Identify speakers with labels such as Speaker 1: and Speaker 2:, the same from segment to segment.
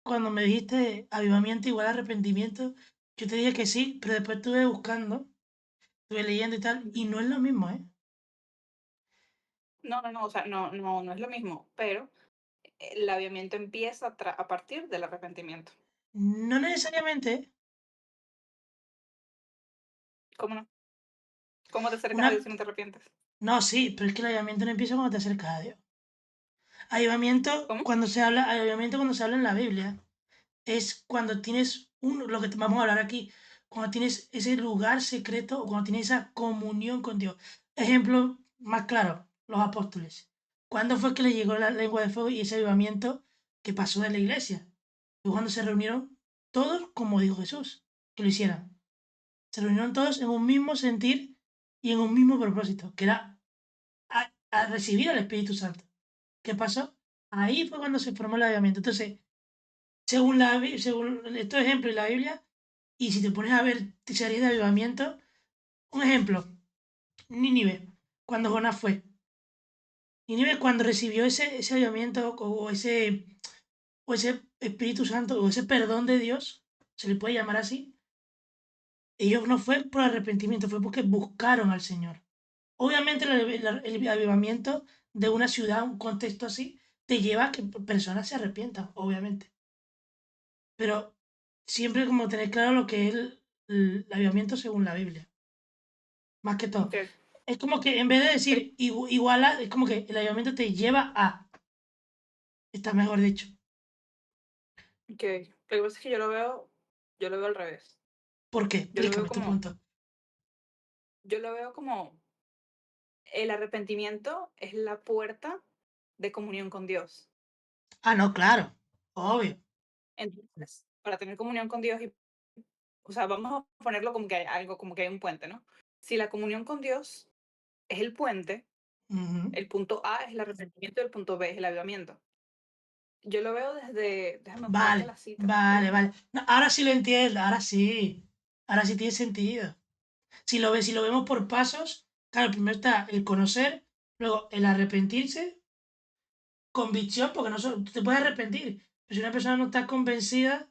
Speaker 1: cuando me dijiste avivamiento igual arrepentimiento, yo te dije que sí, pero después estuve buscando, estuve leyendo y tal, y no es lo mismo, ¿eh?
Speaker 2: No, o sea, no es lo mismo, pero el aviamiento empieza a partir del arrepentimiento.
Speaker 1: No necesariamente, ¿eh?
Speaker 2: ¿Cómo no? ¿Cómo te acercas a Dios
Speaker 1: Una...
Speaker 2: si no te arrepientes?
Speaker 1: No, sí, pero es que el avivamiento no empieza cuando te acercas a Dios.
Speaker 2: ¿Cómo?
Speaker 1: Avivamiento cuando se habla en la Biblia es cuando tienes lo que vamos a hablar aquí, cuando tienes ese lugar secreto o cuando tienes esa comunión con Dios. Ejemplo más claro, los apóstoles. ¿Cuándo fue que le llegó la lengua de fuego y ese avivamiento que pasó de la iglesia? Fue cuando se reunieron todos, como dijo Jesús, que lo hicieran. Se reunieron todos en un mismo sentir y en un mismo propósito, que era a recibir al Espíritu Santo. ¿Qué pasó? Ahí fue cuando se formó el avivamiento. Entonces, según estos ejemplos y la Biblia, y si te pones a ver series de avivamiento, un ejemplo, Nínive, cuando Jonás fue. Nínive cuando recibió ese avivamiento o ese Espíritu Santo o ese perdón de Dios, se le puede llamar así, ellos no fue por arrepentimiento, fue porque buscaron al Señor. Obviamente el avivamiento de una ciudad, un contexto así, te lleva a que personas se arrepientan, obviamente. Pero siempre como tener claro lo que es el avivamiento según la Biblia, más que todo.
Speaker 2: Ok,
Speaker 1: Es como que en vez de decir igual a, es como que el avivamiento te lleva a, está mejor dicho.
Speaker 2: ok. Lo que pasa es que yo lo veo al revés.
Speaker 1: ¿Por qué?
Speaker 2: Yo lo veo
Speaker 1: Explícame tu
Speaker 2: como,
Speaker 1: punto.
Speaker 2: yo lo veo como el arrepentimiento es la puerta de comunión con Dios.
Speaker 1: Ah, no, claro, obvio.
Speaker 2: Entonces, para tener comunión con Dios, o sea, vamos a ponerlo como que hay algo, como que hay un puente, ¿no? Si la comunión con Dios es el puente,
Speaker 1: Ujú.
Speaker 2: el punto A es el arrepentimiento y el punto B es el avivamiento. Yo lo veo desde, déjame buscarte
Speaker 1: Vale,
Speaker 2: la cita,
Speaker 1: vale,
Speaker 2: pero
Speaker 1: vale. No, ahora sí lo entiendo, ahora sí tiene sentido. Si lo vemos por pasos, claro, primero está el conocer, luego el arrepentirse, convicción, porque no tú te puedes arrepentir, pero si una persona no está convencida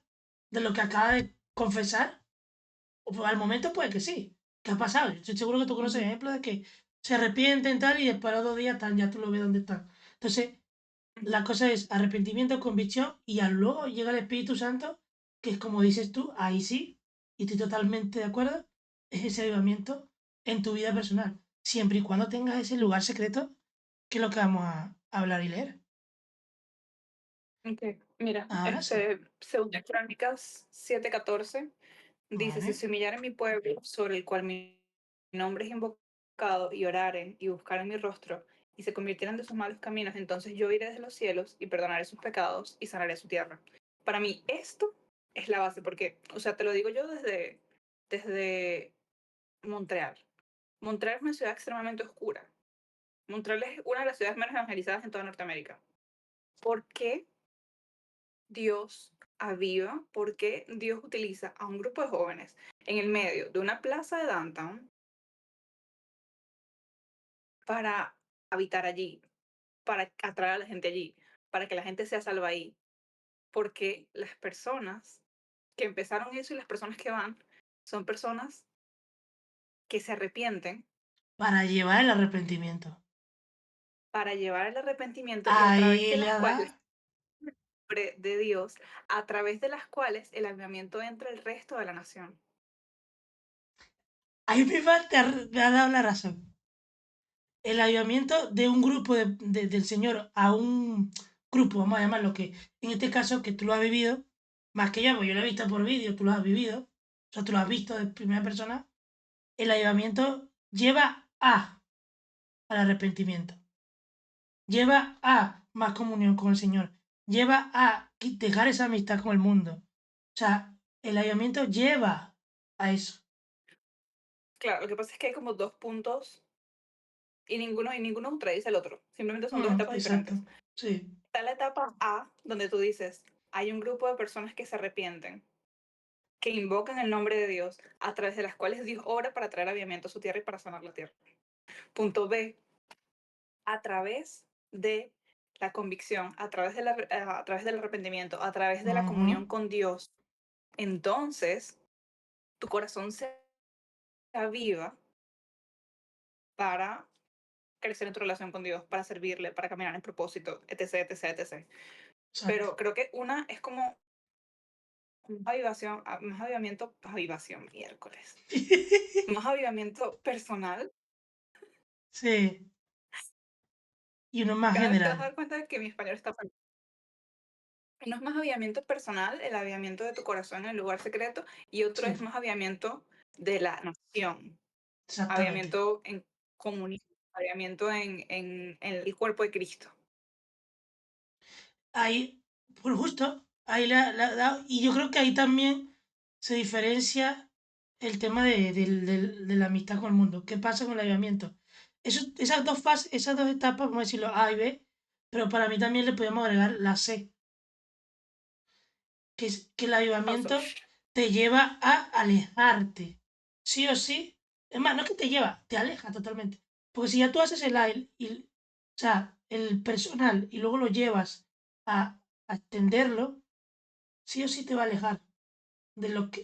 Speaker 1: de lo que acaba de confesar, o al momento puede que sí. ¿Qué ha pasado? Yo estoy seguro que tú conoces
Speaker 2: ujú,
Speaker 1: ejemplos de que se arrepienten tal y después a los 2 días están, ya tú lo ves dónde están. Entonces,
Speaker 2: ujú.
Speaker 1: la cosa es arrepentimiento, convicción y al luego llega el Espíritu Santo, que es como dices tú, ahí sí, y estoy totalmente de acuerdo, es ese avivamiento en tu vida personal, siempre y cuando tengas ese lugar secreto, que es lo que vamos a hablar y leer.
Speaker 2: Ok, mira,
Speaker 1: Ahora sí.
Speaker 2: según de Crónicas 7:14, dice, si
Speaker 1: Vale.
Speaker 2: se humillare mi pueblo, sobre el cual mi nombre es invocado, y oraren y buscaren mi rostro, y se convirtieran de sus malos caminos, entonces yo iré desde los cielos y perdonaré sus pecados y sanaré su tierra. Para mí esto es la base, porque, o sea, te lo digo yo desde Montreal. Montreal es una ciudad extremadamente oscura. Montreal es una de las ciudades menos evangelizadas en toda Norteamérica. ¿Por qué Dios aviva? ¿Por qué Dios utiliza a un grupo de jóvenes en el medio de una plaza de downtown para habitar allí, para atraer a la gente allí, para que la gente sea salva ahí? Porque las personas que empezaron eso y las personas que van son personas que se arrepienten
Speaker 1: Para llevar el arrepentimiento.
Speaker 2: para llevar el arrepentimiento y a través
Speaker 1: Ahí
Speaker 2: de
Speaker 1: le
Speaker 2: las
Speaker 1: ha
Speaker 2: cuales
Speaker 1: dado.
Speaker 2: de Dios, a través de las cuales el avivamiento entra al resto de la nación.
Speaker 1: Ahí misma te ha dado la razón. El avivamiento de un grupo del Señor a un grupo, vamos a llamarlo, que en este caso que tú lo has vivido, más que yo, porque yo lo he visto por vídeo, tú lo has vivido, o sea, tú lo has visto de primera persona, el avivamiento lleva al arrepentimiento, lleva a más comunión con el Señor, lleva a dejar esa amistad con el mundo. O sea, el avivamiento lleva a eso.
Speaker 2: Claro, lo que pasa es que hay como dos puntos y ninguno contradice el otro. Simplemente son dos etapas
Speaker 1: Exacto,
Speaker 2: diferentes.
Speaker 1: sí.
Speaker 2: Está la etapa A, donde tú dices, hay un grupo de personas que se arrepienten, que invocan el nombre de Dios, a través de las cuales Dios obra para traer avivamiento a su tierra y para sanar la tierra. Punto B, a través de la convicción, a través del arrepentimiento, a través de la
Speaker 1: Ujú.
Speaker 2: comunión con Dios, entonces tu corazón se aviva para crecer en tu relación con Dios, para servirle, para caminar en propósito, etc, etc, etc.
Speaker 1: Exacto.
Speaker 2: Pero creo que una es como más avivamiento, avivación, miércoles, más avivamiento personal.
Speaker 1: Sí, y uno más
Speaker 2: Cada vez te vas a
Speaker 1: general.
Speaker 2: dar cuenta de que mi español está mal. Uno es más avivamiento personal, el avivamiento de tu corazón en el lugar secreto, y otro
Speaker 1: Sí,
Speaker 2: es más avivamiento de la nación,
Speaker 1: exactamente.
Speaker 2: avivamiento en comunidad, avivamiento en el cuerpo de Cristo.
Speaker 1: Ahí, por justo, ahí la ha dado. Y yo creo que ahí también se diferencia el tema de la amistad con el mundo. ¿Qué pasa con el avivamiento? Esas dos fases, esas dos etapas, vamos a decirlo A y B, pero para mí también le podemos agregar la C, que es que el
Speaker 2: Also,
Speaker 1: avivamiento te lleva a alejarte, sí o sí. Es más, no es que te lleva, te aleja totalmente. Porque si ya tú haces el aire, o sea, el personal, y luego lo llevas a extenderlo, sí o sí te va a alejar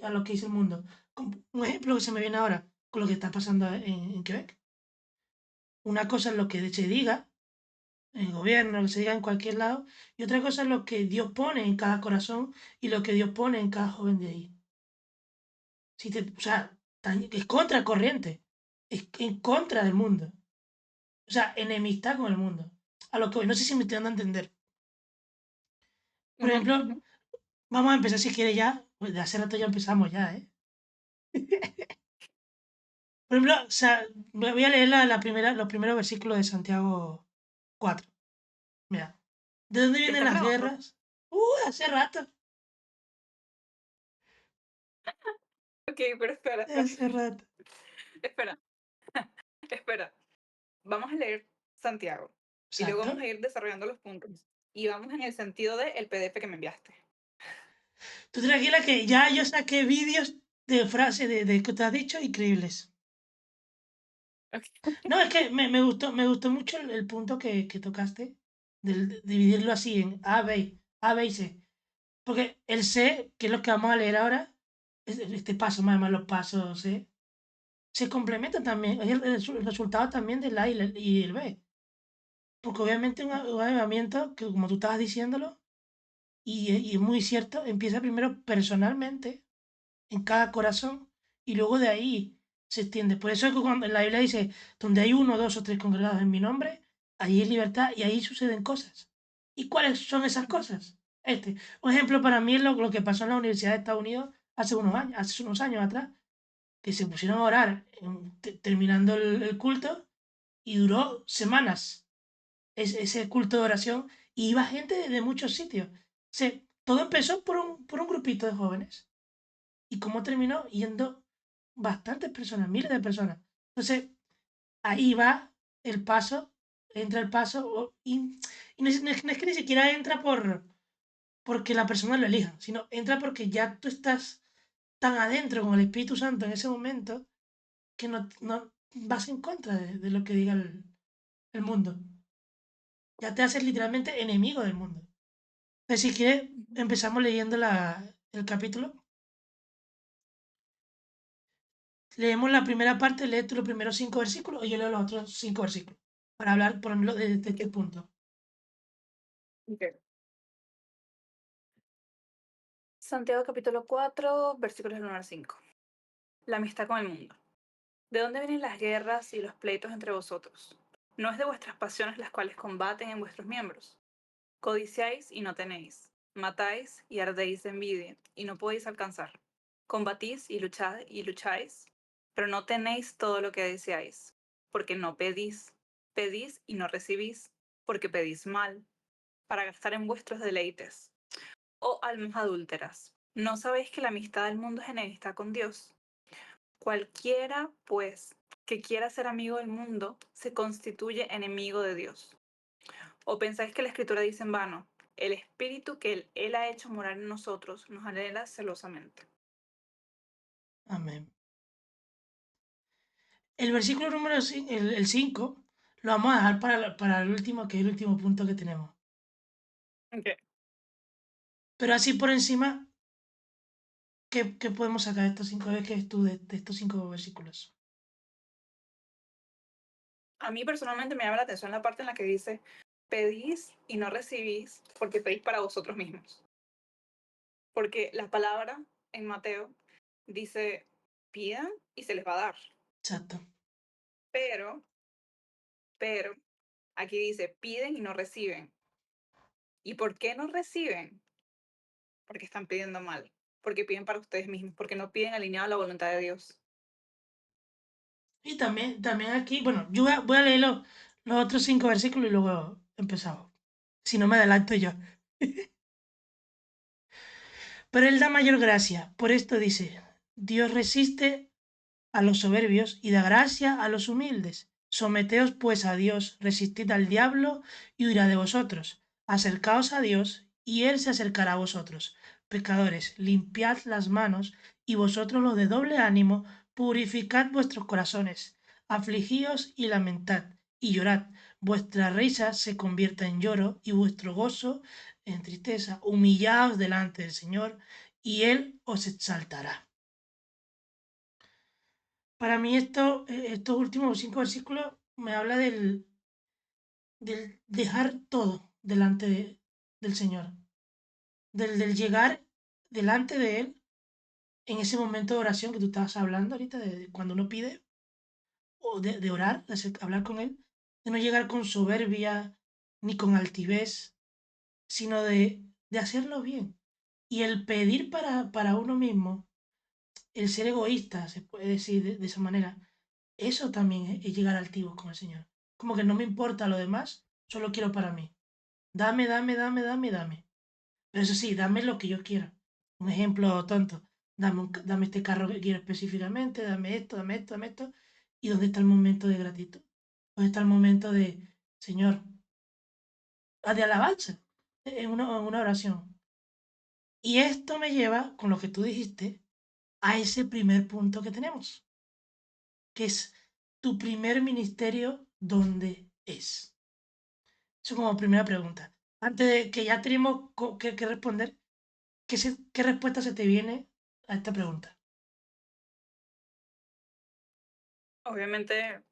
Speaker 1: a lo que dice el mundo. Un ejemplo que se me viene ahora con lo que está pasando en Quebec. Una cosa es lo que se diga en el gobierno, lo que se diga en cualquier lado, y otra cosa es lo que Dios pone en cada corazón y lo que Dios pone en cada joven de ahí. Si te, o sea, es contracorriente, es en contra del mundo. O sea, enemistad con el mundo. A lo que voy, no sé si me estoy dando a entender. Por
Speaker 2: ujú,
Speaker 1: ejemplo,
Speaker 2: ujú.
Speaker 1: vamos a empezar si quiere ya, pues de hace rato ya empezamos ya, ¿eh? Por ejemplo, o sea, voy a leer los primeros versículos de Santiago 4. Mira, ¿de dónde
Speaker 2: ¿Ya
Speaker 1: vienen
Speaker 2: estás
Speaker 1: las
Speaker 2: grabando?
Speaker 1: guerras? Hace rato,
Speaker 2: Ok, pero espera,
Speaker 1: hace rato.
Speaker 2: espera, espera. Vamos a leer Santiago y luego
Speaker 1: Exacto.
Speaker 2: vamos a ir desarrollando los puntos. Y vamos en el sentido del PDF que me enviaste.
Speaker 1: Tú tranquila que ya yo saqué vídeos de frases de que te has dicho increíbles.
Speaker 2: Ok.
Speaker 1: No, es que me gustó mucho el punto que tocaste, de dividirlo así en A, B y C. Porque el C, que es lo que vamos a leer ahora, este paso, más además los pasos C, se complementan también, es el resultado también del A y el B. Porque obviamente un avivamiento, que como tú estabas diciéndolo, y es muy cierto, empieza primero personalmente, en cada corazón, y luego de ahí se extiende. Por eso es que cuando en la Biblia dice, donde hay uno, dos o tres congregados en mi nombre, allí es libertad y ahí suceden cosas. ¿Y cuáles son esas
Speaker 2: Ujú,
Speaker 1: cosas? Un ejemplo para mí es lo que pasó en la Universidad de Estados Unidos hace unos años atrás, que se pusieron a orar terminando el culto y duró semanas ese culto de oración y iba gente de muchos sitios. Todo empezó por un grupito de jóvenes y cómo terminó yendo bastantes personas, miles de personas. Entonces, ahí va el paso, entra el paso, y no es que ni siquiera entra porque la persona lo elija, sino entra porque ya tú estás tan adentro con el Espíritu Santo en ese momento que no vas en contra de lo que diga el mundo. Ya te haces literalmente enemigo del mundo. Entonces, si quieres,
Speaker 2: ujú.
Speaker 1: empezamos leyendo el capítulo. Leemos la primera parte, lee tú los primeros 5 versículos y yo leo los otros 5 versículos para hablar, por ejemplo, de
Speaker 2: Ok,
Speaker 1: este punto.
Speaker 2: ok. Santiago capítulo 4, versículos del 1 al 5. La amistad con el mundo. ¿De dónde vienen las guerras y los pleitos entre vosotros? ¿No es de vuestras pasiones las cuales combaten en vuestros miembros? Codiciáis y no tenéis. Matáis y ardéis de envidia y no podéis alcanzar. Combatís y lucháis, pero no tenéis todo lo que deseáis, porque no pedís. Pedís y no recibís, porque pedís mal, para gastar en vuestros deleites. Oh almas adúlteras, ¿no sabéis que la amistad del mundo es enemistad con Dios? Cualquiera, pues, que quiera ser amigo del mundo, se constituye enemigo de Dios. ¿O pensáis que la Escritura dice en vano? El Espíritu que él ha hecho morar en nosotros nos anhela celosamente.
Speaker 1: Amén. El versículo número el 5 lo vamos a dejar para el último, que es el último punto que tenemos.
Speaker 2: Ok.
Speaker 1: Pero así por encima, ¿qué podemos sacar de estos 5 veces tú de estos 5 versículos?
Speaker 2: A mí personalmente me llama la atención la parte en la que dice, pedís y no recibís porque pedís para vosotros mismos. Porque la palabra en Mateo dice, pidan y se les va a dar.
Speaker 1: Exacto.
Speaker 2: Pero, pero, aquí dice, piden y no reciben. ¿Y por qué no reciben? Porque están pidiendo mal. Porque piden para ustedes mismos. Porque no piden alineado a la voluntad de Dios.
Speaker 1: Y también aquí, bueno, yo voy a leer los otros 5 versículos y luego empezamos. Si no me adelanto yo. Pero él da mayor gracia. Por esto dice, Dios resiste a los soberbios y da gracia a los humildes. Someteos pues a Dios, resistid al diablo y huirá de vosotros. Acercaos a Dios y él se acercará a vosotros. Pecadores, limpiad las manos y vosotros los de doble ánimo, purificad vuestros corazones. Afligíos y lamentad y llorad. Vuestra risa se convierta en lloro y vuestro gozo en tristeza. Humillaos delante del Señor y él os exaltará. Para mí estos últimos 5 versículos me habla del dejar todo delante del Señor, del llegar delante de Él en ese momento de oración que tú estabas hablando ahorita, de cuando uno pide, o de orar, hablar con Él, de no llegar con soberbia ni con altivez, sino de hacerlo bien. Y el pedir para uno mismo, el ser egoísta, se puede decir de esa manera, eso también es llegar altivos con el Señor. Como que no me importa lo demás, solo quiero para mí. Dame, dame, dame, dame, dame. Pero eso sí, dame lo que yo quiera. Un ejemplo tonto. Dame este carro que quiero específicamente, dame esto, dame esto, dame esto. ¿Y dónde está el momento de gratitud? ¿Dónde está el momento de, Señor, de alabanza en una oración? Y esto me lleva, con lo que tú dijiste, a ese primer punto que tenemos, que es tu primer ministerio, ¿dónde es? Eso como primera pregunta. Antes de que ya tenemos que responder, ¿qué respuesta se te viene a esta pregunta?
Speaker 2: Obviamente,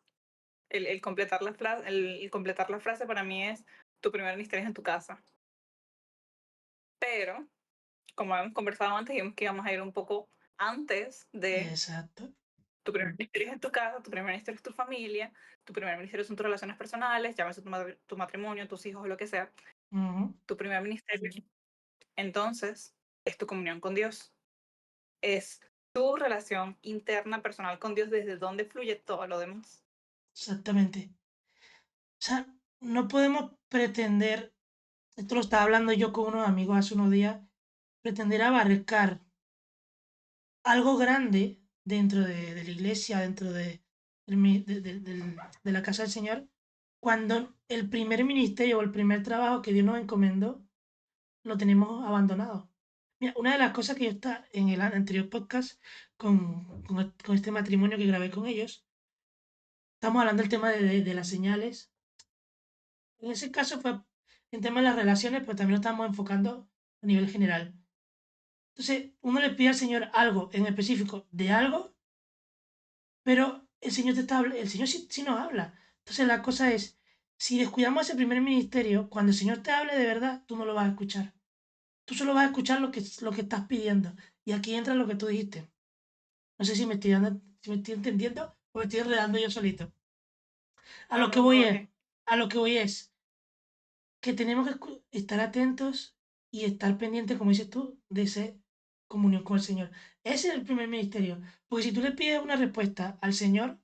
Speaker 2: el completar el completar la frase para mí es tu primer ministerio es en tu casa. Pero, como hemos conversado antes, dijimos que íbamos a ir un poco antes de
Speaker 1: Exacto.
Speaker 2: tu primer ministerio es en tu casa, tu primer ministerio es tu familia, tu primer ministerio son tus relaciones personales, llámese tu matrimonio, tus hijos o lo que sea.
Speaker 1: Ujú.
Speaker 2: Tu primer ministerio, entonces, es tu comunión con Dios. Es tu relación interna personal con Dios desde donde fluye todo lo demás.
Speaker 1: Exactamente. O sea, no podemos pretender, esto lo estaba hablando yo con unos amigos hace unos días, pretender abarcar algo grande dentro de la iglesia, dentro de la casa del Señor, cuando el primer ministerio o el primer trabajo que Dios nos encomendó lo tenemos abandonado. Mira, una de las cosas que yo está en el anterior podcast con este matrimonio que grabé con ellos, estamos hablando del tema de las señales. En ese caso fue en tema de las relaciones, pero también lo estamos enfocando a nivel general. Entonces, uno le pide al Señor algo en específico de algo, pero el Señor sí nos habla. Entonces, la cosa es, si descuidamos ese primer ministerio, cuando el Señor te hable de verdad, tú no lo vas a escuchar. Tú solo vas a escuchar lo que estás pidiendo. Y aquí entra lo que tú dijiste. No sé si me estoy entendiendo o me estoy enredando yo solito. A
Speaker 2: No,
Speaker 1: lo que
Speaker 2: no,
Speaker 1: voy
Speaker 2: todo
Speaker 1: es,
Speaker 2: bien.
Speaker 1: a lo que voy es que tenemos que estar atentos y estar pendientes, como dices tú, de esa comunión con el Señor. Ese es el primer ministerio. Porque si tú le pides una respuesta al Señor,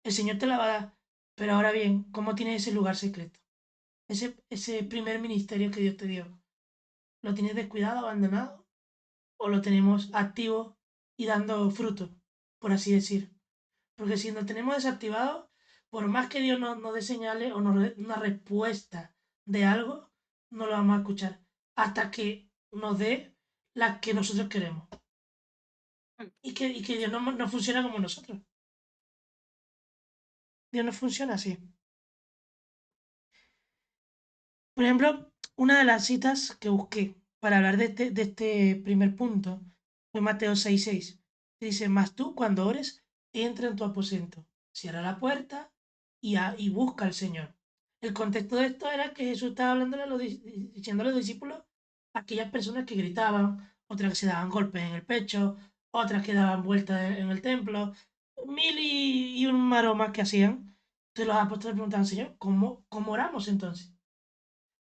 Speaker 1: el Señor te la va a dar. Pero ahora bien, ¿cómo tienes ese lugar secreto? Ese primer ministerio que Dios te dio. ¿Lo tienes descuidado, abandonado? ¿O lo tenemos activo y dando fruto, por así decir? Porque si lo tenemos desactivado, por más que Dios nos dé señales o nos dé una respuesta de algo, no lo vamos a escuchar hasta que nos dé la que nosotros queremos.
Speaker 2: Mm.
Speaker 1: Y que Dios no funciona como nosotros. Dios no funciona así. Por ejemplo, Una de las citas que busqué para hablar de este primer punto fue Mateo 6:6. Dice, mas tú cuando ores, entra en tu aposento, cierra la puerta y busca al Señor. El contexto de esto era que Jesús estaba hablándole diciendo a los discípulos a aquellas personas que gritaban, otras que se daban golpes en el pecho, otras que daban vueltas en el templo, mil y un maromas que hacían. Entonces los apóstoles preguntaban, Señor, ¿cómo oramos entonces?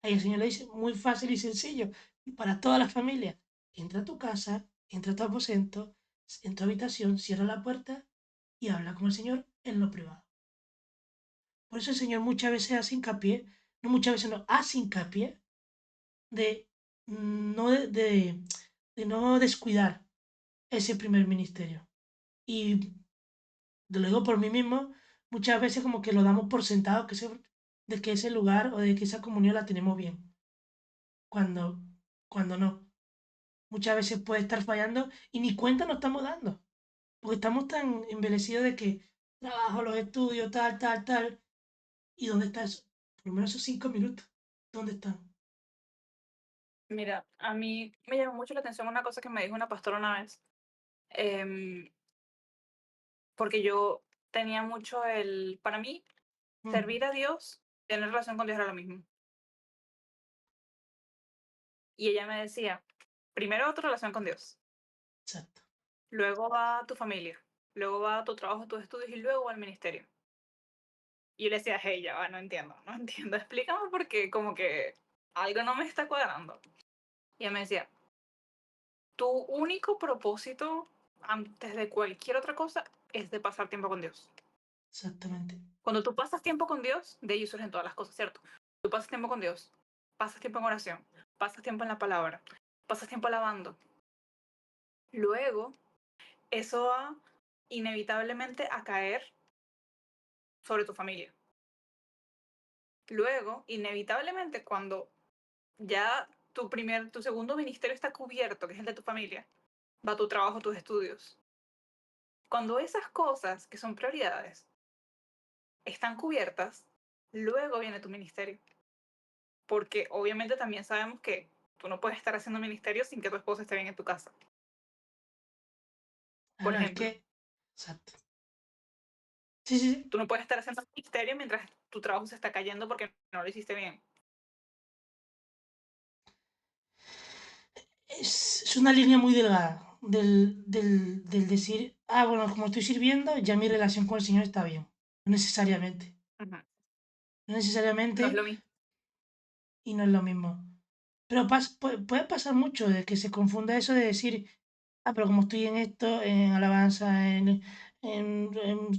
Speaker 1: Ahí el Señor le dice, muy fácil y sencillo, y para todas las familias. Entra a tu casa, entra a tu aposento, en tu habitación, cierra la puerta y habla con el Señor en lo privado. Por eso el Señor muchas veces hace hincapié, no muchas veces no, hace hincapié de de no descuidar ese primer ministerio. Y te lo digo por mí mismo, muchas veces como que lo damos por sentado de que ese lugar o de que esa comunión la tenemos bien, cuando, cuando no. Muchas veces puede estar fallando y ni cuenta nos estamos dando, porque estamos tan embelecidos de que trabajo, los estudios, tal, tal, tal. ¿Y dónde está eso? Por lo menos esos 5 minutos. ¿Dónde están?
Speaker 2: Mira, a mí me llamó mucho la atención una cosa que me dijo una pastora una vez, em, porque yo tenía mucho para mí,
Speaker 1: Mm,
Speaker 2: servir a Dios, tener relación con Dios era lo mismo. Y ella me decía, primero va tu relación con Dios,
Speaker 1: exacto.
Speaker 2: luego va tu familia, luego va tu trabajo, tus estudios y luego va el ministerio. Y yo le decía, hey, ya va, no entiendo, no entiendo, explícame porque como que algo no me está cuadrando. Y ella me decía, tu único propósito antes de cualquier otra cosa es de pasar tiempo con Dios.
Speaker 1: Exactamente.
Speaker 2: Cuando tú pasas tiempo con Dios, de ahí surgen todas las cosas, ¿cierto? Tú pasas tiempo con Dios, pasas tiempo en oración, pasas tiempo en la palabra, pasas tiempo alabando. Luego, eso va inevitablemente a caer sobre tu familia. Luego, inevitablemente, cuando ya tu segundo ministerio está cubierto, que es el de tu familia, va tu trabajo, tus estudios. Cuando esas cosas que son prioridades están cubiertas, luego viene tu ministerio. Porque obviamente también sabemos que tú no puedes estar haciendo ministerio sin que tu esposa esté bien en tu casa. Por
Speaker 1: Claro, es
Speaker 2: ejemplo,
Speaker 1: que. Exacto. Sí, sí, sí.
Speaker 2: tú no puedes estar haciendo ministerio mientras tu trabajo se está cayendo porque no lo hiciste bien.
Speaker 1: Es una línea muy delgada del decir, ah, bueno, como estoy sirviendo, ya mi relación con el Señor está bien. No necesariamente.
Speaker 2: Ujú.
Speaker 1: No
Speaker 2: No es
Speaker 1: necesariamente
Speaker 2: lo mismo.
Speaker 1: y no es lo mismo. Pero puede pasar mucho de que se confunda eso de decir, ah, pero como estoy en esto, en alabanza, en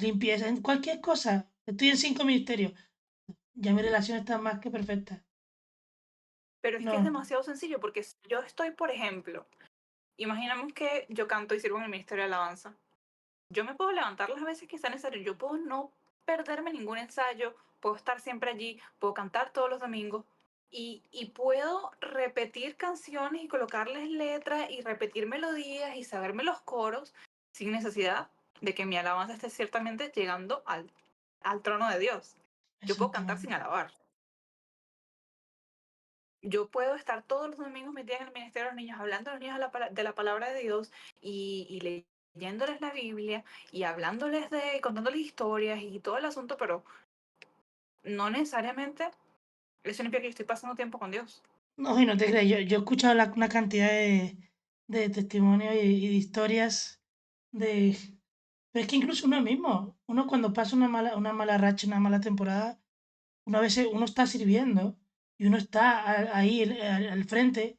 Speaker 1: limpieza, en cualquier cosa, estoy en 5 ministerios, ya mi relación está más que perfecta.
Speaker 2: Pero es que es
Speaker 1: No,
Speaker 2: demasiado sencillo porque si yo estoy, por ejemplo, imaginamos que yo canto y sirvo en el ministerio de alabanza. Yo me puedo levantar las veces que sea necesario. Yo puedo no perderme ningún ensayo, puedo estar siempre allí, puedo cantar todos los domingos y puedo repetir canciones y colocarles letras y repetir melodías y saberme los coros sin necesidad de que mi alabanza esté ciertamente llegando al trono de Dios. Yo puedo cantar sin
Speaker 1: exactamente.
Speaker 2: alabar. Yo puedo estar todos los domingos metida en el ministerio de los niños, hablando a los niños de la palabra de Dios y leyéndoles la Biblia y hablándoles contándoles historias y todo el asunto, pero no necesariamente eso significa que yo estoy pasando tiempo con Dios.
Speaker 1: No, y no te creas, yo he escuchado una cantidad de testimonios y de historias de... Pero es que incluso uno mismo, uno cuando pasa una mala racha, una mala temporada, uno a veces uno está sirviendo y uno está ahí al frente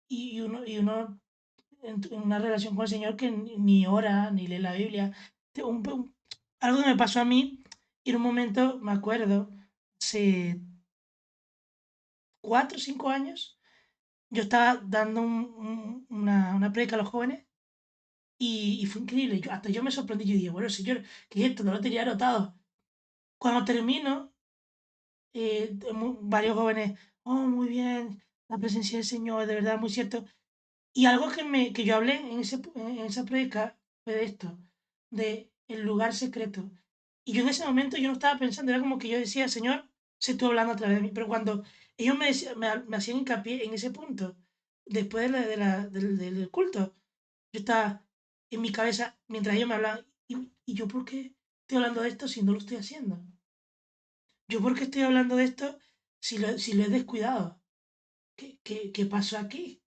Speaker 1: y uno en una relación con el Señor que ni ora, ni lee la Biblia. Algo que me pasó a mí, y en un momento, me acuerdo, hace 4 o 5 años, yo estaba dando una predica a los jóvenes y fue increíble. Hasta yo me sorprendí. Yo dije, bueno, Señor, ¿qué es esto? No lo tenía anotado. Cuando termino, varios jóvenes, oh, muy bien, la presencia del Señor, de verdad, muy cierto. Y algo que yo hablé en esa predica fue de esto, de el lugar secreto. Y yo en ese momento yo no estaba pensando, era como que yo decía, Señor, sé tú hablando a través de mí. Pero cuando Ellos me hacían hincapié en ese punto, después del culto. Yo estaba en mi cabeza mientras ellos me hablaban, ¿y yo por qué estoy hablando de esto si no lo estoy haciendo? ¿Yo por qué estoy hablando de esto si lo he descuidado? ¿Qué pasó aquí?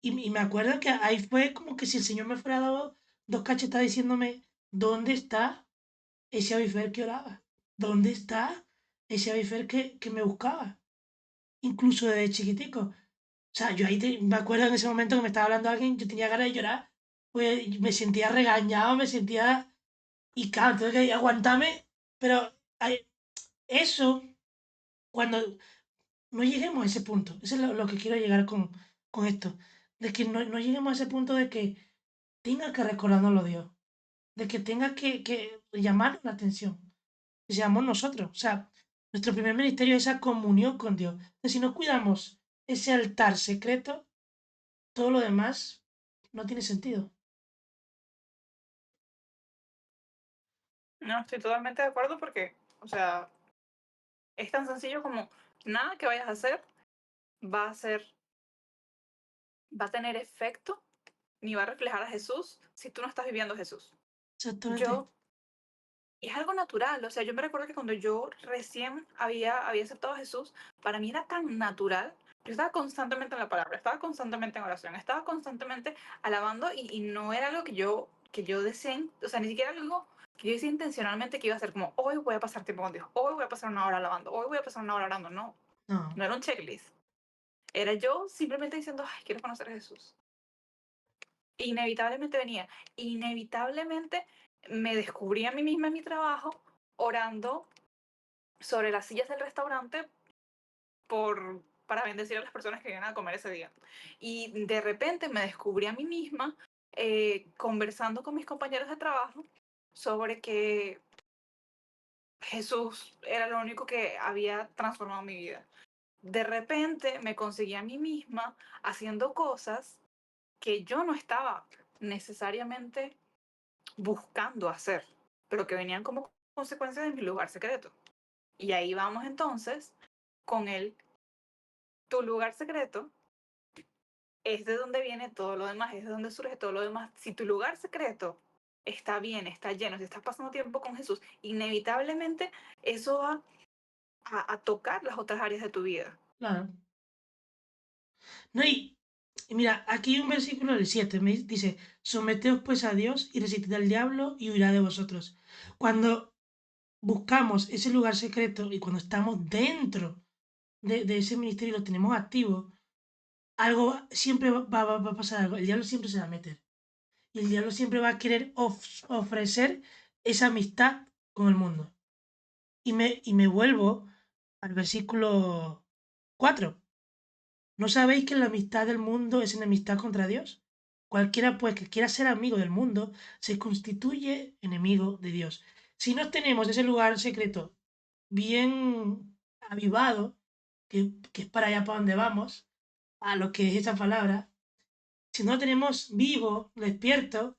Speaker 1: Y me acuerdo que ahí fue como que si el Señor me fuera dado dos cachetadas diciéndome, ¿dónde está ese Abifer que oraba? ¿Dónde está ese Abifer que me buscaba? Incluso desde chiquitico. O sea, yo ahí me acuerdo en ese momento que me estaba hablando alguien, yo tenía ganas de llorar, pues me sentía regañado, me sentía... Y claro, tuve que aguantarme, pero eso, cuando no lleguemos a ese punto, eso es lo que quiero llegar con esto, de que no lleguemos a ese punto de que tenga que recordárnoslo Dios, de que tenga que llamar la atención, que seamos nosotros. O sea, nuestro primer ministerio es esa comunión con Dios. Entonces, si no cuidamos ese altar secreto, todo lo demás no tiene sentido.
Speaker 2: No, estoy totalmente de acuerdo porque, o sea, es tan sencillo como nada que vayas a hacer va a ser, va a tener efecto ni va a reflejar a Jesús si tú no estás viviendo a Jesús.
Speaker 1: Exactamente.
Speaker 2: Yo, es algo natural, o sea, yo me recuerdo que cuando yo recién había aceptado a Jesús, para mí era tan natural. Yo estaba constantemente en la palabra, estaba constantemente en oración, estaba constantemente alabando y no era algo que yo decía, o sea, ni siquiera algo que yo decía intencionalmente que iba a hacer como, hoy voy a pasar tiempo con Dios, hoy voy a pasar una hora alabando, hoy voy a pasar una hora orando, no,
Speaker 1: No,
Speaker 2: no era un checklist. Era yo simplemente diciendo, ay, quiero conocer a Jesús. Inevitablemente venía, inevitablemente me descubrí a mí misma en mi trabajo orando sobre las sillas del restaurante para bendecir a las personas que vienen a comer ese día. Y de repente me descubrí a mí misma conversando con mis compañeros de trabajo sobre que Jesús era lo único que había transformado mi vida. De repente me conseguí a mí misma haciendo cosas que yo no estaba necesariamente buscando hacer, pero que venían como consecuencia de mi lugar secreto. Y ahí vamos entonces con tu lugar secreto es de donde viene todo lo demás, es de donde surge todo lo demás. Si tu lugar secreto está bien, está lleno, si estás pasando tiempo con Jesús, inevitablemente eso va a tocar las otras áreas de tu vida.
Speaker 1: claro. No, y mira, aquí hay un versículo del 7 me dice, someteos pues a Dios y resistid al diablo y huirá de vosotros. Cuando buscamos ese lugar secreto y cuando estamos dentro de ese ministerio y lo tenemos activo, siempre va a pasar algo. El diablo siempre se va a meter. Y el diablo siempre va a querer ofrecer esa amistad con el mundo. Y me vuelvo al versículo 4. ¿No sabéis que la amistad del mundo es enemistad contra Dios? Cualquiera pues que quiera ser amigo del mundo se constituye enemigo de Dios. Si no tenemos ese lugar secreto bien avivado, que es para allá para donde vamos, a lo que es esa palabra, si no lo tenemos vivo, despierto,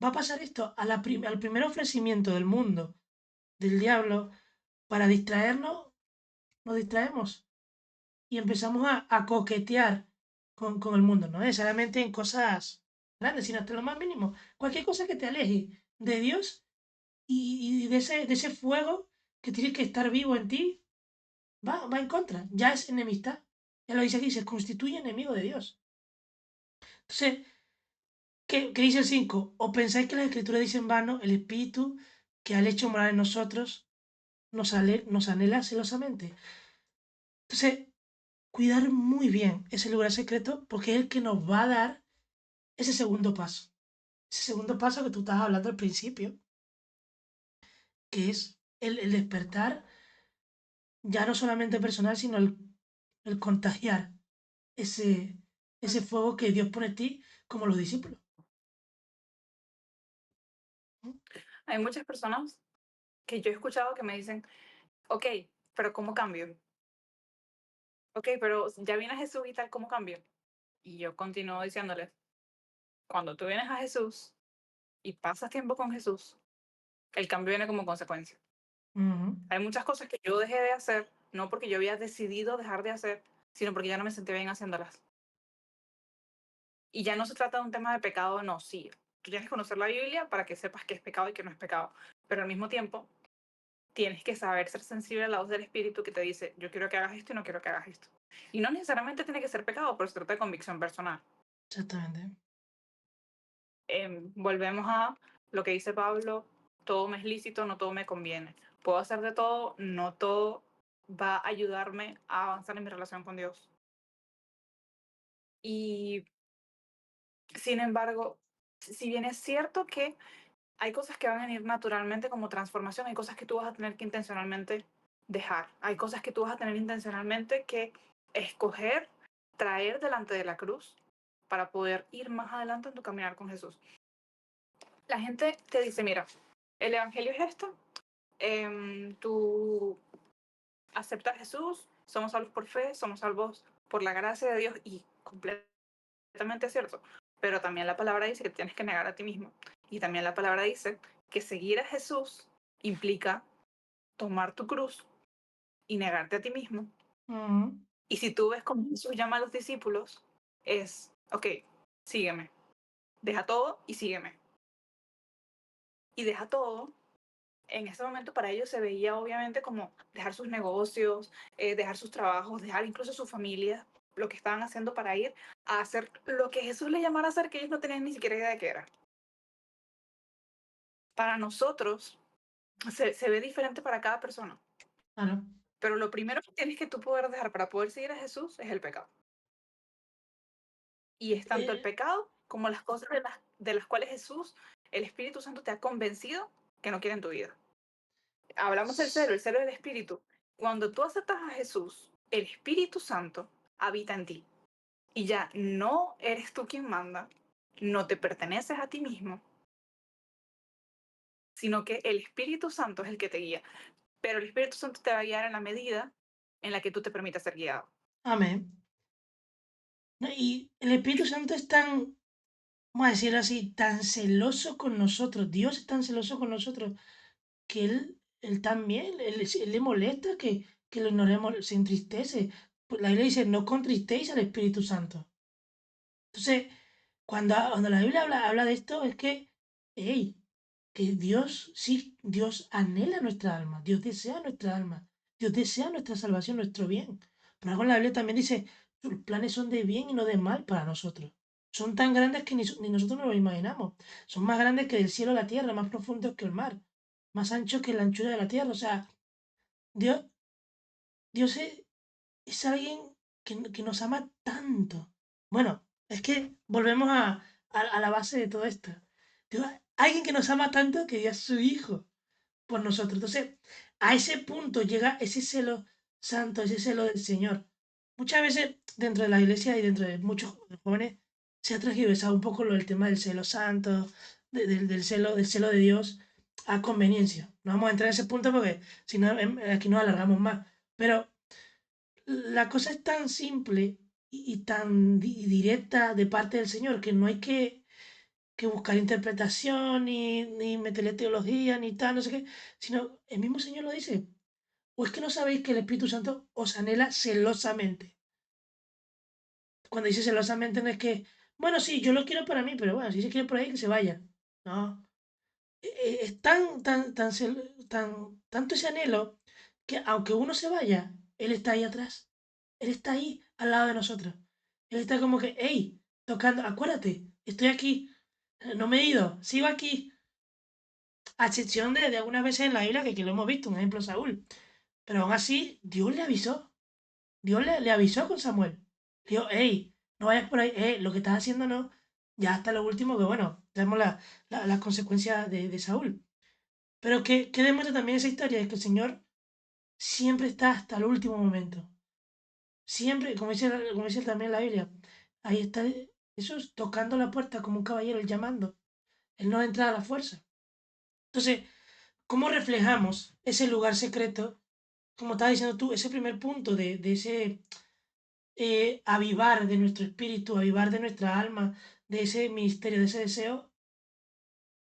Speaker 1: va a pasar esto al primer ofrecimiento del mundo, del diablo, para distraernos, nos distraemos y empezamos a coquetear con el mundo, no necesariamente en cosas grandes, sino hasta lo más mínimo. Cualquier cosa que te aleje de Dios y de ese fuego que tiene que estar vivo en ti, va en contra, ya es enemistad. Ya lo dice aquí, se constituye enemigo de Dios. Entonces, ¿qué dice el 5? ¿O pensáis que las escrituras dicen vano el espíritu que al hecho morar en nosotros nos anhela celosamente? Entonces, cuidar muy bien ese lugar secreto porque es el que nos va a dar ese segundo paso. Ese segundo paso que tú estabas hablando al principio, que es el despertar ya no solamente personal, sino el contagiar ese, ese fuego que Dios pone en ti como los discípulos. ¿No?
Speaker 2: Hay muchas personas que yo he escuchado que me dicen, ok, pero ¿cómo cambio? Ok, pero ya viene Jesús y tal, ¿cómo cambio? Y yo continúo diciéndoles, cuando tú vienes a Jesús y pasas tiempo con Jesús, el cambio viene como consecuencia.
Speaker 1: Ujú.
Speaker 2: Hay muchas cosas que yo dejé de hacer no porque yo había decidido dejar de hacer, sino porque ya no me sentía bien haciéndolas. Y ya no se trata de un tema de pecado o no, sí. Tú tienes que conocer la Biblia para que sepas qué es pecado y qué no es pecado. Pero al mismo tiempo, tienes que saber ser sensible a la voz del Espíritu que te dice, yo quiero que hagas esto y no quiero que hagas esto. Y no necesariamente tiene que ser pecado, pero se trata de convicción personal.
Speaker 1: Exactamente.
Speaker 2: Volvemos a lo que dice Pablo, todo me es lícito, no todo me conviene. Puedo hacer de todo, no todo va a ayudarme a avanzar en mi relación con Dios. Y sin embargo, si bien es cierto que hay cosas que van a venir naturalmente como transformación, hay cosas que tú vas a tener que intencionalmente dejar, hay cosas que tú vas a tener intencionalmente que escoger, traer delante de la cruz para poder ir más adelante en tu caminar con Jesús. La gente te dice, mira, el Evangelio es esto, tú aceptas a Jesús, somos salvos por fe, somos salvos por la gracia de Dios y completamente cierto. Pero también la palabra dice que tienes que negar a ti mismo. Y también la palabra dice que seguir a Jesús implica tomar tu cruz y negarte a ti mismo.
Speaker 1: Ujú.
Speaker 2: Y si tú ves cómo Jesús llama a los discípulos, es, ok, sígueme, deja todo y sígueme. Y deja todo en ese momento para ellos se veía obviamente como dejar sus negocios, dejar sus trabajos, dejar incluso su familia, lo que estaban haciendo para ir a hacer lo que Jesús les llamara a hacer, que ellos no tenían ni siquiera idea de qué era. Para nosotros se ve diferente para cada persona,
Speaker 1: Claro.
Speaker 2: pero lo primero que tienes que tú poder dejar para poder seguir a Jesús es el pecado. Y es tanto el
Speaker 1: Eh,
Speaker 2: pecado como las cosas de las cuales Jesús, el Espíritu Santo, te ha convencido que no quiere en tu vida. Hablamos del celo, el celo del Espíritu. Cuando tú aceptas a Jesús, el Espíritu Santo habita en ti. Y ya no eres tú quien manda, no te perteneces a ti mismo, sino que el Espíritu Santo es el que te guía. Pero el Espíritu Santo te va a guiar en la medida en la que tú te permitas ser guiado.
Speaker 1: Amén. No, y el Espíritu Santo es tan, vamos a decirlo así, tan celoso con nosotros. Dios es tan celoso con nosotros que él también, él le molesta que lo ignoremos, se entristece. Pues la Biblia dice, no contristéis al Espíritu Santo. Entonces, cuando la Biblia habla de esto, es que, hey, que Dios, sí, Dios anhela nuestra alma, Dios desea nuestra alma, Dios desea nuestra salvación, nuestro bien. Pero algo en la Biblia también dice, sus planes son de bien y no de mal para nosotros. Son tan grandes que ni nosotros nos lo imaginamos. Son más grandes que el cielo y la tierra, más profundos que el mar, más anchos que la anchura de la tierra. O sea, Dios, Dios es alguien que nos ama tanto. Bueno, es que volvemos a la base de todo esto. Dios, alguien que nos ama tanto que dio a su hijo por nosotros. Entonces, a ese punto llega ese celo santo, ese celo del Señor. Muchas veces dentro de la iglesia y dentro de muchos jóvenes se ha transgiversado un poco lo del tema del celo santo, del celo de Dios a conveniencia. No vamos a entrar en ese punto porque si no, aquí nos alargamos más. Pero la cosa es tan simple y tan directa de parte del Señor que no hay que buscar interpretación ni meterle teología ni tal, no sé qué, sino el mismo Señor lo dice. ¿O es que no sabéis que el Espíritu Santo os anhela celosamente? Cuando dice celosamente no es que, bueno, sí, yo lo quiero para mí, pero bueno, si se quiere por ahí, que se vaya. No. Es tanto ese anhelo que aunque uno se vaya, Él está ahí atrás. Él está ahí al lado de nosotros. Él está como que, hey, tocando, acuérdate, estoy aquí, no me he ido, sigo aquí. A excepción de algunas veces en la Biblia que lo hemos visto, un ejemplo Saúl. Pero aún así, Dios le avisó. Dios le avisó con Samuel. Le dijo, hey, no vayas por ahí, lo que estás haciendo no. Ya hasta lo último, que bueno, tenemos las consecuencias de Saúl. Pero que demuestra también esa historia, es que el Señor siempre está hasta el último momento. Siempre, como dice también la Biblia, ahí está Jesús tocando la puerta como un caballero, él llamando. Él no entra a la fuerza. Entonces, ¿cómo reflejamos ese lugar secreto? Como estabas diciendo tú, ese primer punto de ese avivar de nuestro espíritu, avivar de nuestra alma, de ese ministerio, de ese deseo,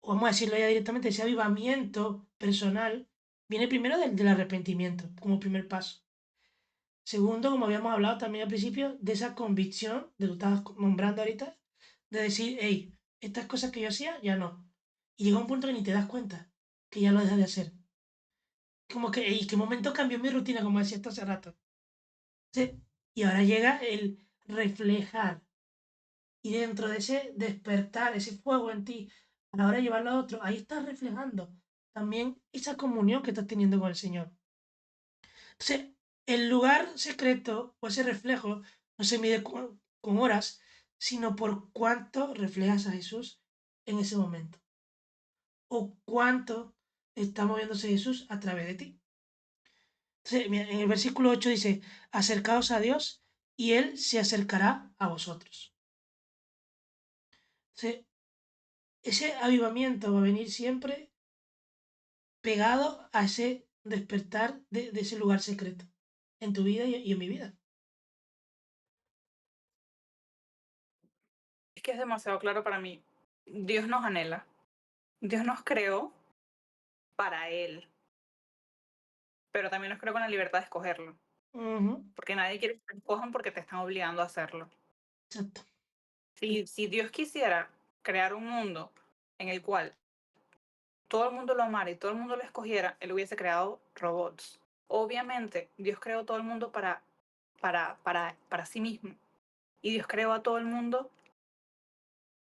Speaker 1: o vamos a decirlo ya directamente, ese avivamiento personal, viene primero del arrepentimiento, como primer paso. Segundo, como habíamos hablado también al principio, de esa convicción de lo que estabas nombrando ahorita, de decir, hey, estas cosas que yo hacía, ya no. Y llega un punto que ni te das cuenta que ya lo dejas de hacer. Como que, hey, ¿qué momento cambió mi rutina? Como decía esto hace rato. Sí. Y ahora llega el reflejar. Y dentro de ese despertar, ese fuego en ti, a la hora de llevarlo a otro, ahí estás reflejando también esa comunión que estás teniendo con el Señor. Entonces, el lugar secreto o ese reflejo no se mide con horas, sino por cuánto reflejas a Jesús en ese momento. O cuánto está moviéndose Jesús a través de ti. Entonces, mira, en el versículo 8 dice, acercaos a Dios y Él se acercará a vosotros. Entonces, ese avivamiento va a venir siempre pegado a ese despertar de ese lugar secreto en tu vida y en mi vida.
Speaker 2: Es que es demasiado claro para mí. Dios nos anhela. Dios nos creó para Él, pero también nos creó con la libertad de escogerlo.
Speaker 1: Ujú,
Speaker 2: Porque nadie quiere que te escojan porque te están obligando a hacerlo.
Speaker 1: exacto.
Speaker 2: Si Dios quisiera crear un mundo en el cual todo el mundo lo amara y todo el mundo lo escogiera, Él hubiese creado robots. Obviamente, Dios creó todo el mundo para sí mismo. Y Dios creó a todo el mundo,